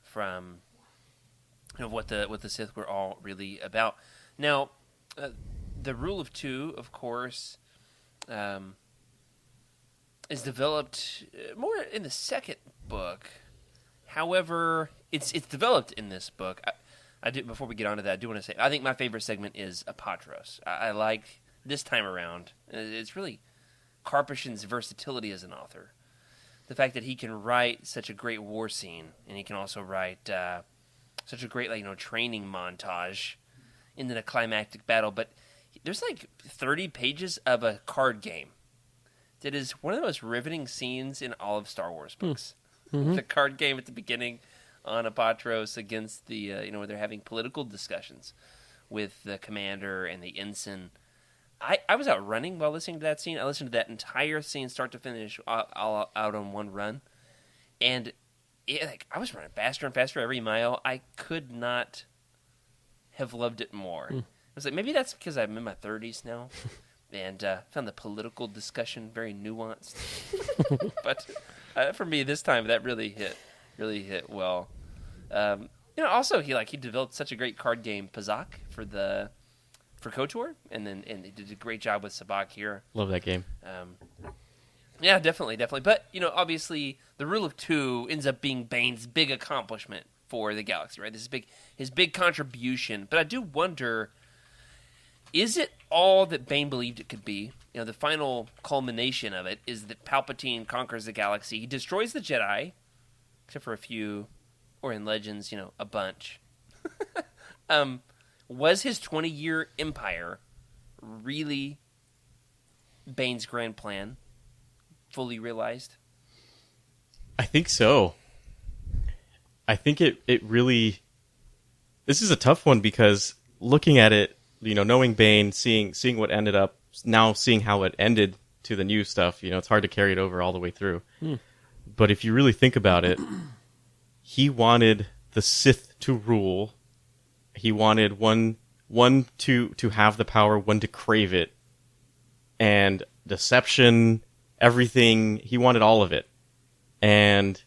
[SPEAKER 3] from what the Sith were all really about. Now, the rule of two, of course. is developed more in the second book. However, it's developed in this book. I do, before we get on to that, I do want to say I think my favorite segment is Apatros. I like this time around. It's really Karpyshyn's versatility as an author. The fact that he can write such a great war scene, and he can also write such a great training montage, and then a climactic battle. But there's 30 pages of a card game that is one of the most riveting scenes in all of Star Wars books. Mm-hmm. The card game at the beginning on Apatros against the where they're having political discussions with the commander and the ensign. I was out running while listening to that scene. I listened to that entire scene, start to finish, all out on one run, and I was running faster and faster every mile. I could not have loved it more. I was like, maybe that's because I'm in my 30s now, and found the political discussion very nuanced. But for me, this time that really hit well. Also he developed such a great card game, Pazak, for KOTOR, and he did a great job with Sabak here.
[SPEAKER 1] Love that game.
[SPEAKER 3] Yeah, definitely. But obviously, the rule of two ends up being Bane's big accomplishment for the galaxy, right? This is his big contribution. But I do wonder, is it all that Bane believed it could be? The final culmination of it is that Palpatine conquers the galaxy. He destroys the Jedi, except for a few, or in Legends, a bunch. Was his 20-year empire really Bane's grand plan fully realized?
[SPEAKER 1] I think so. I think it really... This is a tough one because looking at it, knowing Bane, seeing what ended up, now seeing how it ended to the new stuff, it's hard to carry it over all the way through. But if you really think about it, he wanted the Sith to rule. He wanted one to have the power, one to crave it, and deception, everything. He wanted all of it, and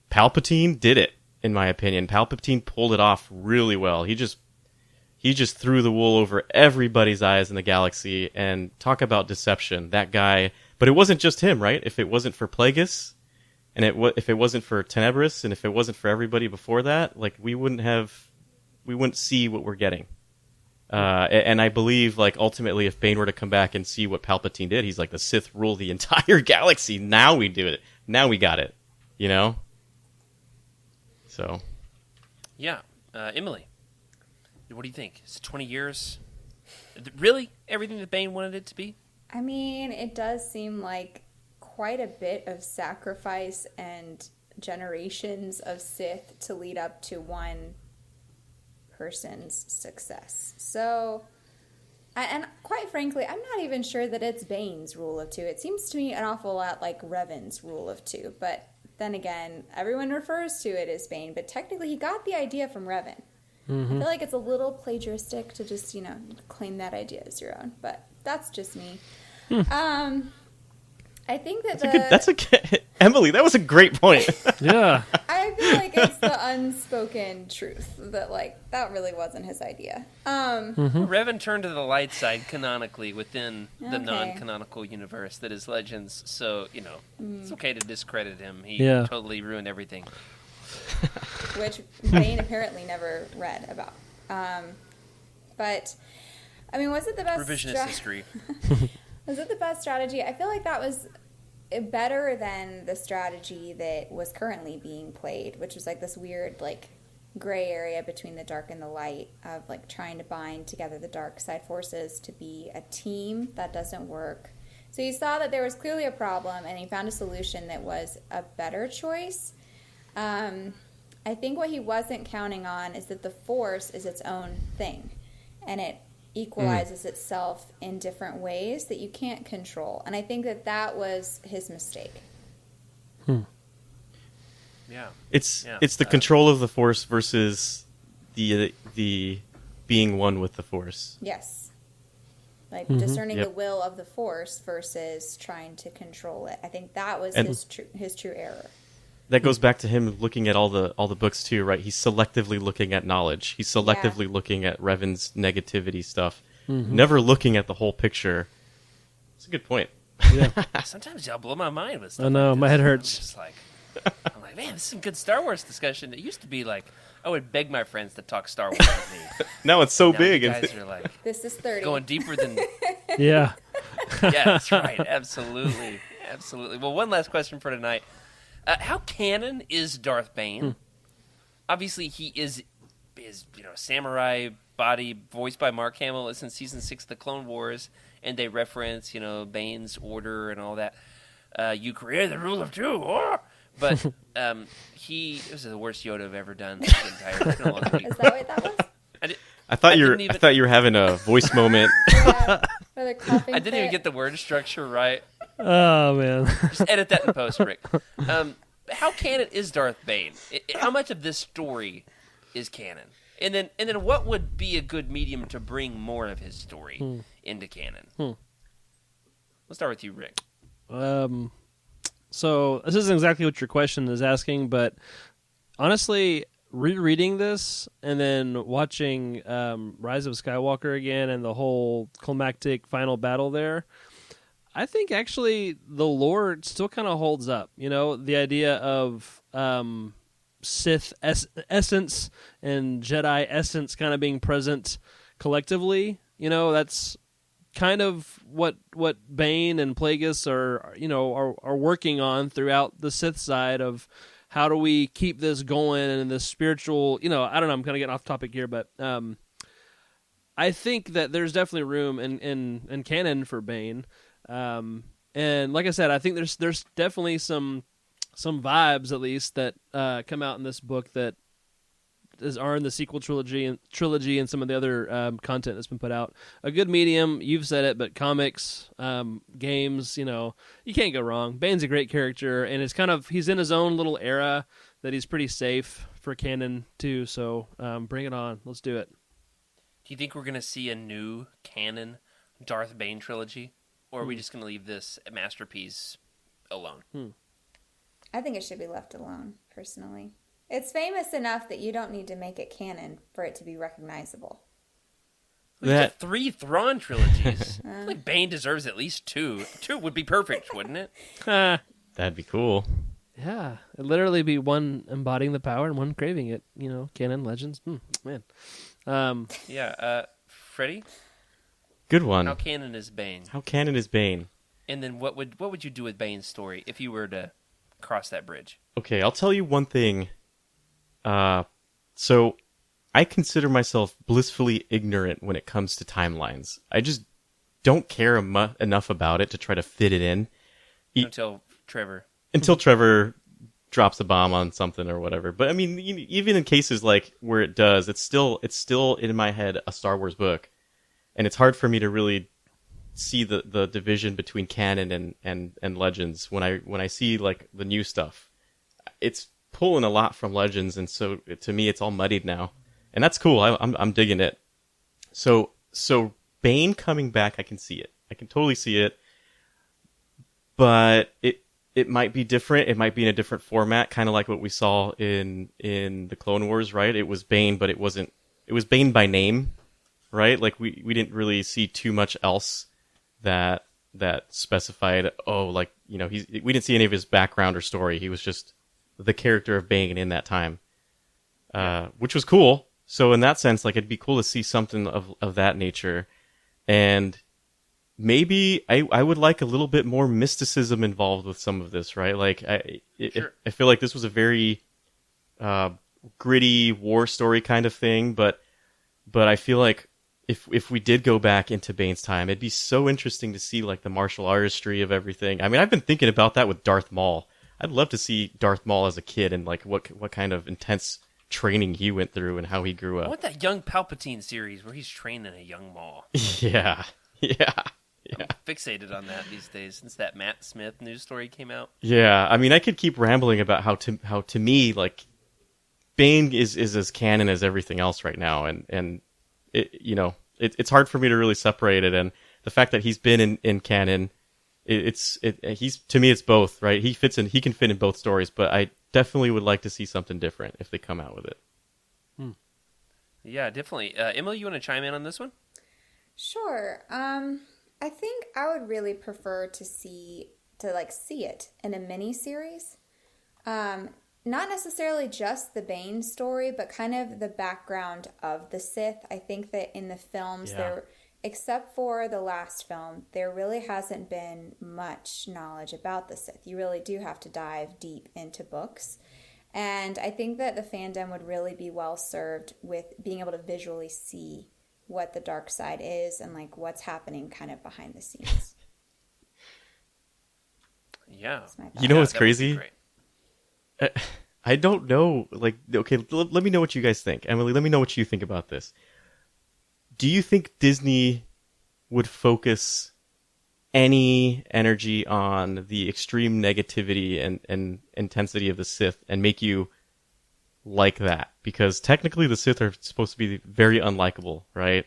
[SPEAKER 1] Palpatine did it. In my opinion, Palpatine pulled it off really well. He just threw the wool over everybody's eyes in the galaxy. And talk about deception, that guy. But it wasn't just him, right? If it wasn't for Plagueis, and if it wasn't for Tenebris, and if it wasn't for everybody before that, we wouldn't see what we're getting. And I believe, ultimately, if Bane were to come back and see what Palpatine did, he's like, the Sith rule the entire galaxy. Now we do it. Now we got it. So.
[SPEAKER 3] Yeah. Emily, what do you think? Is it 20 years really everything that Bane wanted it to be?
[SPEAKER 5] I mean, it does seem like quite a bit of sacrifice and generations of Sith to lead up to one person's success. So, and quite frankly, I'm not even sure that it's Bane's rule of two. It seems to me an awful lot like Revan's rule of two. But then again, everyone refers to it as Bane, but technically he got the idea from Revan. Mm-hmm. I feel like it's a little plagiaristic to just, claim that idea as your own. But that's just me. I think that
[SPEAKER 1] Emily, that was a great point.
[SPEAKER 4] Yeah.
[SPEAKER 5] I feel like it's the unspoken truth that, that really wasn't his idea.
[SPEAKER 3] Revan turned to the light side canonically within the non-canonical universe that is Legends, so, it's okay to discredit him. He totally ruined everything.
[SPEAKER 5] Which Bane apparently never read about. But, I mean, was it the best...
[SPEAKER 3] Revisionist history.
[SPEAKER 5] Was it the best strategy? I feel like that was better than the strategy that was currently being played, which was this weird gray area between the dark and the light of trying to bind together the dark side forces to be a team. That doesn't work. So he saw that there was clearly a problem, and he found a solution that was a better choice. I think what he wasn't counting on is that the Force is its own thing, and it equalizes itself in different ways that you can't control. And I think that was his mistake.
[SPEAKER 3] Yeah.
[SPEAKER 1] It's the control of the Force versus the being one with the Force.
[SPEAKER 5] Yes. Discerning the will of the Force versus trying to control it. I think that was his true error.
[SPEAKER 1] That goes back to him looking at all the books too, right? He's selectively looking at knowledge. He's selectively looking at Revan's negativity stuff, never looking at the whole picture. It's a good point.
[SPEAKER 3] Sometimes y'all blow my mind with stuff.
[SPEAKER 4] I know,
[SPEAKER 3] like
[SPEAKER 4] my
[SPEAKER 3] this.
[SPEAKER 4] head hurts.
[SPEAKER 3] I'm just like, man, this is some good Star Wars discussion. It used to be like, I would beg my friends to talk Star Wars with me.
[SPEAKER 1] Now it's so
[SPEAKER 3] Now
[SPEAKER 1] big.
[SPEAKER 3] you
[SPEAKER 1] And
[SPEAKER 3] guys are like
[SPEAKER 5] This is 30.
[SPEAKER 3] going deeper than.
[SPEAKER 4] Yeah.
[SPEAKER 3] Yeah, that's right. Absolutely. Absolutely. Well, one last question for tonight. How canon is Darth Bane? Obviously, he is samurai body voiced by Mark Hamill since season 6 of the Clone Wars, and they reference, Bane's order and all that. You created the rule of two, or... But this is the worst Yoda I've ever done. The entire, it's been a long week.
[SPEAKER 5] Is that what that was?
[SPEAKER 1] I thought you were having a voice moment.
[SPEAKER 5] Yeah. Or the coughing
[SPEAKER 3] I didn't even
[SPEAKER 5] fit.
[SPEAKER 3] get the word structure right.
[SPEAKER 4] Oh man.
[SPEAKER 3] Just edit that in post, Rick. How canon is Darth Bane? How much of this story is canon? And then what would be a good medium to bring more of his story into canon? Let's start with you, Rick.
[SPEAKER 4] So this isn't exactly what your question is asking, but honestly, rereading this and then watching Rise of Skywalker again and the whole climactic final battle there, I think actually the lore still kind of holds up. The idea of Sith essence and Jedi essence kind of being present collectively. That's kind of what Bane and Plagueis are working on throughout the Sith side of how do we keep this going and this spiritual, I don't know, I'm kind of getting off topic here, but I think that there's definitely room in canon for Bane. And like I said, I think there's definitely some vibes at least that come out in this book that are in the sequel trilogy and some of the other content that's been put out. A good medium, you've said it, but comics, games, you can't go wrong. Bane's a great character, and it's he's in his own little era that he's pretty safe for canon too. So bring it on, let's do it.
[SPEAKER 3] Do you think we're going to see a new canon Darth Bane trilogy, or are we just going to leave this masterpiece alone?
[SPEAKER 5] I think it should be left alone, personally. It's famous enough that you don't need to make it canon for it to be recognizable.
[SPEAKER 3] There's 3 Thrawn trilogies. I feel like Bane deserves at least 2. 2 would be perfect, wouldn't it?
[SPEAKER 1] That'd be cool.
[SPEAKER 4] Yeah, it'd literally be one embodying the power and one craving it. Canon, legends. Man.
[SPEAKER 3] Freddie?
[SPEAKER 1] Good one.
[SPEAKER 3] How canon is Bane?
[SPEAKER 1] How canon is Bane?
[SPEAKER 3] And then what would you do with Bane's story if you were to cross that bridge?
[SPEAKER 1] Okay, I'll tell you one thing. So I consider myself blissfully ignorant when it comes to timelines. I just don't care enough about it to try to fit it in.
[SPEAKER 3] Until
[SPEAKER 1] Trevor drops a bomb on something or whatever. But I mean, even in cases like where it does, it's still in my head a Star Wars book, and it's hard for me to really see the division between canon and legends when I see like the new stuff. It's pulling a lot from legends, and so to me it's all muddied now, and that's cool. I'm digging it. So Bane coming back, I can see it. I can totally see it, but it might be different. It might be in a different format, kind of like what we saw in the Clone Wars, right? It was Bane, but it wasn't. It was Bane by name, right? Like we didn't really see too much else that specified. We didn't see any of his background or story. He was just the character of Bane in that time, which was cool. So in that sense, like it'd be cool to see something of that nature, and maybe I would like a little bit more mysticism involved with some of this, right? Like I feel like this was a very gritty war story kind of thing, but I feel like if we did go back into Bane's time, it'd be so interesting to see like the martial artistry of everything. I mean, I've been thinking about that with Darth Maul. I'd love to see Darth Maul as a kid and like what kind of intense training he went through and how he grew
[SPEAKER 3] I
[SPEAKER 1] up.
[SPEAKER 3] want that young Palpatine series where he's training a young Maul.
[SPEAKER 1] Yeah.
[SPEAKER 3] I'm fixated on that these days since that Matt Smith news story came out.
[SPEAKER 1] Yeah, I mean, I could keep rambling about how to me like Bane is as canon as everything else right now, and it's hard for me to really separate it. And the fact that he's been in canon, he's to me it's both, right? He can fit in both stories, but I definitely would like to see something different if they come out with it.
[SPEAKER 3] Yeah, definitely. Emily, you want to chime in on this one?
[SPEAKER 5] Sure. I think I would really prefer to see it in a mini series. Not necessarily just the Bane story, but kind of the background of the Sith. I think that in the films, except for the last film, there really hasn't been much knowledge about the Sith. You really do have to dive deep into books. And I think that the fandom would really be well served with being able to visually see what the dark side is and like what's happening kind of behind the scenes.
[SPEAKER 3] Yeah.
[SPEAKER 1] You know what's
[SPEAKER 3] that would be
[SPEAKER 1] crazy?
[SPEAKER 3] great.
[SPEAKER 1] I don't know. Like, okay, let me know what you guys think. Emily, let me know what you think about this. Do you think Disney would focus any energy on the extreme negativity and intensity of the Sith and make you like that? Because technically the Sith are supposed to be very unlikable, right?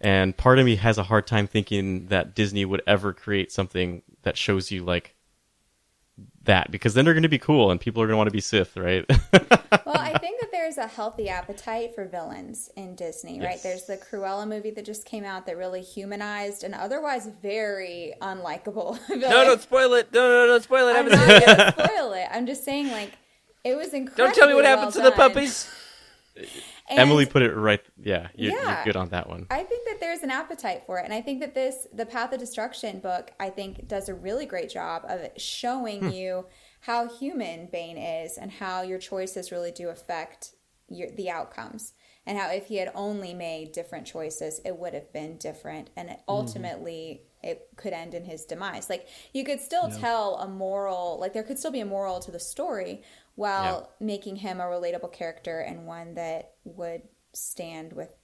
[SPEAKER 1] And part of me has a hard time thinking that Disney would ever create something that shows you like that, because then they're going to be cool and people are going to want to be Sith, right?
[SPEAKER 5] Well, I think that there's a healthy appetite for villains in Disney, right?
[SPEAKER 1] Yes.
[SPEAKER 5] There's the Cruella movie that just came out that really humanized an otherwise very unlikable villain.
[SPEAKER 3] No, don't spoil it. No, don't spoil it. I
[SPEAKER 5] I'm
[SPEAKER 3] haven't
[SPEAKER 5] not
[SPEAKER 3] seen it.
[SPEAKER 5] going to spoil it. I'm just saying, like, it was incredible.
[SPEAKER 3] Don't tell me what happened to the puppies.
[SPEAKER 5] And
[SPEAKER 1] Emily put it right. Yeah, you're
[SPEAKER 5] Yeah.
[SPEAKER 1] good on that one.
[SPEAKER 5] I think that there's an appetite for it. And I think that the Path of Destruction book, I think, does a really great job of showing you how human Bane is and how your choices really do affect the outcomes. And how if he had only made different choices, it would have been different. And ultimately, it could end in his demise. Like, you could still tell a moral, like, there could still be a moral to the story while making him a relatable character and one that would stand with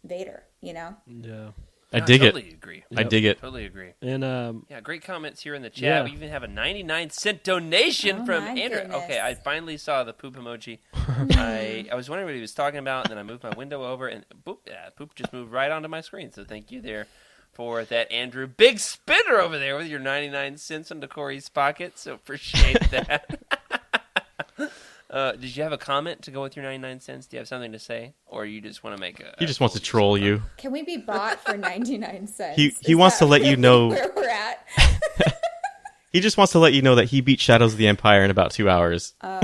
[SPEAKER 5] Vader, you know?
[SPEAKER 4] Yeah.
[SPEAKER 1] I dig
[SPEAKER 3] totally
[SPEAKER 1] it.
[SPEAKER 3] agree.
[SPEAKER 1] I dig it.
[SPEAKER 3] Totally agree.
[SPEAKER 4] And
[SPEAKER 3] Yeah, great comments here in the chat.
[SPEAKER 4] Yeah.
[SPEAKER 3] We even have a 99-cent donation
[SPEAKER 5] Oh,
[SPEAKER 3] from
[SPEAKER 5] my
[SPEAKER 3] Andrew.
[SPEAKER 5] goodness.
[SPEAKER 3] Okay, I finally saw the poop emoji. I was wondering what he was talking about, and then I moved my window over, and poop just moved right onto my screen. So thank you there for that, Andrew. Big spender over there with your 99 cents into Corey's pocket, so appreciate that. Did you have a comment to go with your 99 cents? Do you have something to say? Or you just want to make a...
[SPEAKER 1] He just wants to troll you.
[SPEAKER 5] Can we be bought for 99 cents?
[SPEAKER 1] He
[SPEAKER 5] Is
[SPEAKER 1] wants
[SPEAKER 5] that
[SPEAKER 1] to let you
[SPEAKER 5] really
[SPEAKER 1] know-
[SPEAKER 5] where we're at.
[SPEAKER 1] He just wants to let you know that he beat Shadows of the Empire in about 2 hours.
[SPEAKER 5] Oh,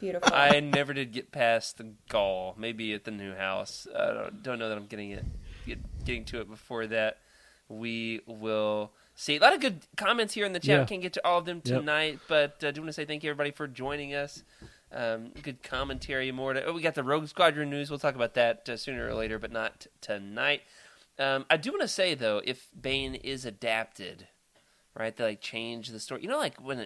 [SPEAKER 5] beautiful.
[SPEAKER 3] I never did get past the Gaul. Maybe at the new house. I don't know that I'm getting to it before that. We will see. A lot of good comments here in the chat.
[SPEAKER 4] Yeah.
[SPEAKER 3] We can't get to all of them tonight, but I do want to say thank you, everybody, for joining us. Good commentary. We got the Rogue Squadron news. We'll talk about that sooner or later, but not tonight. I do want to say, though, if Bane is adapted, right, they like change the story. You know, like when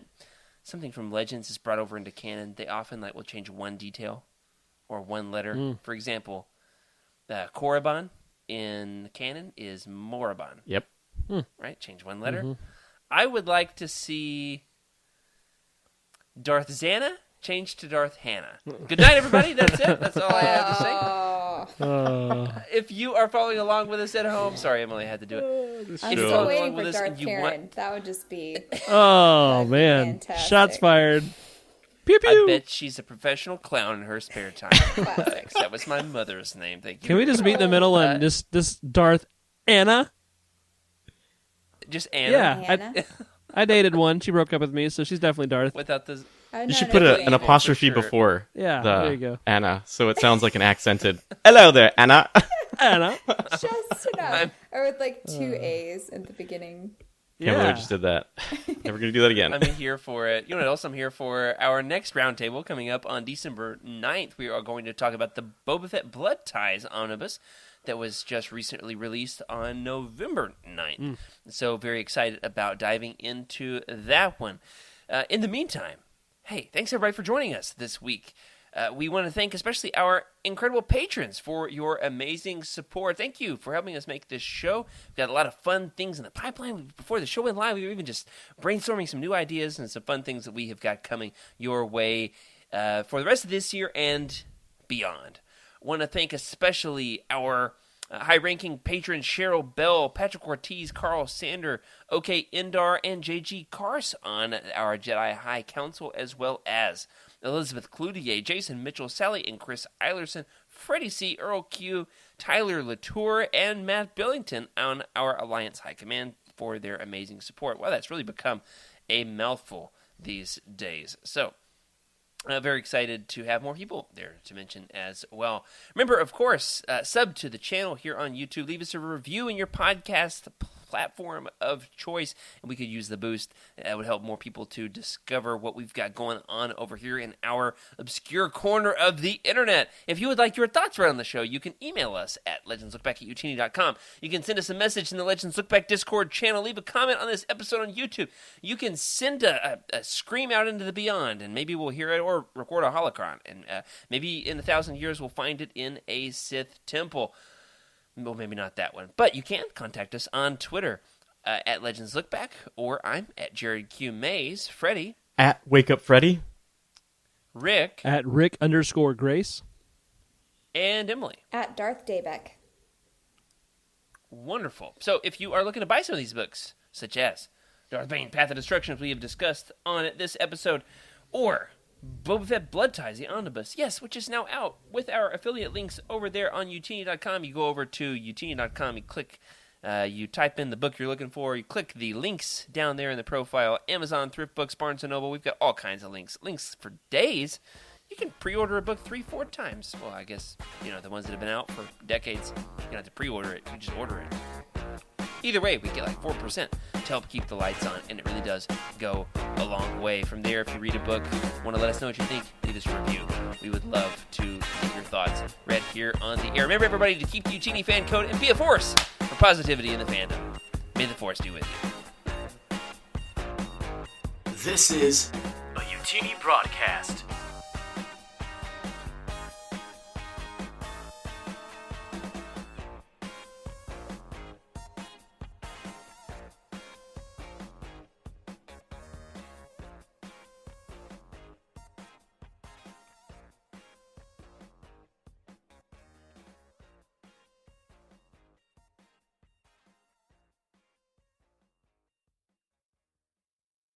[SPEAKER 3] something from Legends is brought over into canon, they often will change one detail or one letter. For example, Korriban in canon is Morriban.
[SPEAKER 1] Yep.
[SPEAKER 3] Right? Change one letter. I would like to see Darth Xana change to Darth Hannah. Good night, everybody. That's it. That's all I have to say.
[SPEAKER 5] Oh,
[SPEAKER 3] If you are following along with us at home, sorry, Emily, I had to do it.
[SPEAKER 5] I'm
[SPEAKER 3] If
[SPEAKER 5] still
[SPEAKER 3] you're following
[SPEAKER 5] waiting
[SPEAKER 3] along
[SPEAKER 5] for
[SPEAKER 3] with us
[SPEAKER 5] Darth
[SPEAKER 3] and you
[SPEAKER 5] Karen.
[SPEAKER 3] want,
[SPEAKER 5] That would just be...
[SPEAKER 4] oh
[SPEAKER 5] That'd be
[SPEAKER 4] man,
[SPEAKER 5] fantastic.
[SPEAKER 4] shots fired. Pew
[SPEAKER 3] I
[SPEAKER 4] pew.
[SPEAKER 3] bet she's a professional clown in her spare time. Thanks. That was my mother's name. Thank you.
[SPEAKER 4] Can we just meet in the middle and this Darth Anna?
[SPEAKER 3] Just Anna?
[SPEAKER 4] Yeah,
[SPEAKER 5] Hannah?
[SPEAKER 4] I dated one. She broke up with me, so she's definitely Darth.
[SPEAKER 3] Without the...
[SPEAKER 5] I'm
[SPEAKER 1] You should
[SPEAKER 5] not
[SPEAKER 1] put
[SPEAKER 5] agreeing.
[SPEAKER 1] an apostrophe
[SPEAKER 3] For sure.
[SPEAKER 1] before
[SPEAKER 4] Yeah,
[SPEAKER 1] the
[SPEAKER 4] there you go.
[SPEAKER 1] Anna, so it sounds like an accented, hello there, Anna.
[SPEAKER 4] Anna.
[SPEAKER 5] Just enough.
[SPEAKER 3] I'm-
[SPEAKER 5] Or with like two A's at the beginning.
[SPEAKER 1] Can't believe I just did that. Never going to do that again.
[SPEAKER 3] I'm here for it. You know what else I'm here for? Our next roundtable coming up on December 9th. We are going to talk about the Boba Fett Blood Ties omnibus that was just recently released on November 9th. So very excited about diving into that one. In the meantime, hey, thanks everybody for joining us this week. We want to thank especially our incredible patrons for your amazing support. Thank you for helping us make this show. We've got a lot of fun things in the pipeline. Before the show went live, we were even just brainstorming some new ideas and some fun things that we have got coming your way for the rest of this year and beyond. I want to thank especially our high-ranking patrons Cheryl Bell, Patrick Ortiz, Carl Sander, OK Indar, and JG Kars on our Jedi High Council, as well as Elizabeth Cloutier, Jason Mitchell, Sally and Chris Eilerson, Freddie C., Earl Q., Tyler Latour, and Matt Billington on our Alliance High Command for their amazing support. Well, that's really become a mouthful these days. So, very excited to have more people there to mention as well. Remember, of course, sub to the channel here on YouTube. Leave us a review in your podcast platform of choice, and we could use the boost. That would help more people to discover what we've got going on over here in our obscure corner of the internet. If you would like your thoughts read on the show, you can email us at legendslookback@utini.com. You can send us a message in the Legends Look Back Discord channel. Leave a comment on this episode on YouTube. You can send a scream out into the beyond, and maybe we'll hear it, or record a holocron, and maybe in 1,000 years we'll find it in a Sith temple. Well, maybe not that one. But you can contact us on Twitter at Legends Look Back, or I'm at Jared Q. Mays. Freddie.
[SPEAKER 1] At Wake Up Freddy.
[SPEAKER 3] Rick.
[SPEAKER 4] At Rick_Grace.
[SPEAKER 3] And Emily.
[SPEAKER 5] At Darth Daybeck.
[SPEAKER 3] Wonderful. So if you are looking to buy some of these books, such as Darth Bane, Path of Destruction, as we have discussed on this episode, or Boba Fett Blood Ties, the omnibus, yes, which is now out with our affiliate links over there on utini.com. You go over to utini.com, you click, you type in the book you're looking for, you click the links down there in the profile, Amazon, Thrift Books, Barnes & Noble. We've got all kinds of links for days. You can pre-order a book 3-4 times. Well, I guess, the ones that have been out for decades, you don't have to pre-order it, you just order it. Either way, we get like 4% to help keep the lights on, and it really does go a long way. From there, if you read a book, want to let us know what you think, leave us a review. We would love to get your thoughts read here on the air. Remember, everybody, to keep the Utini fan code and be a force for positivity in the fandom. May the force be with you.
[SPEAKER 2] This is a Utini broadcast.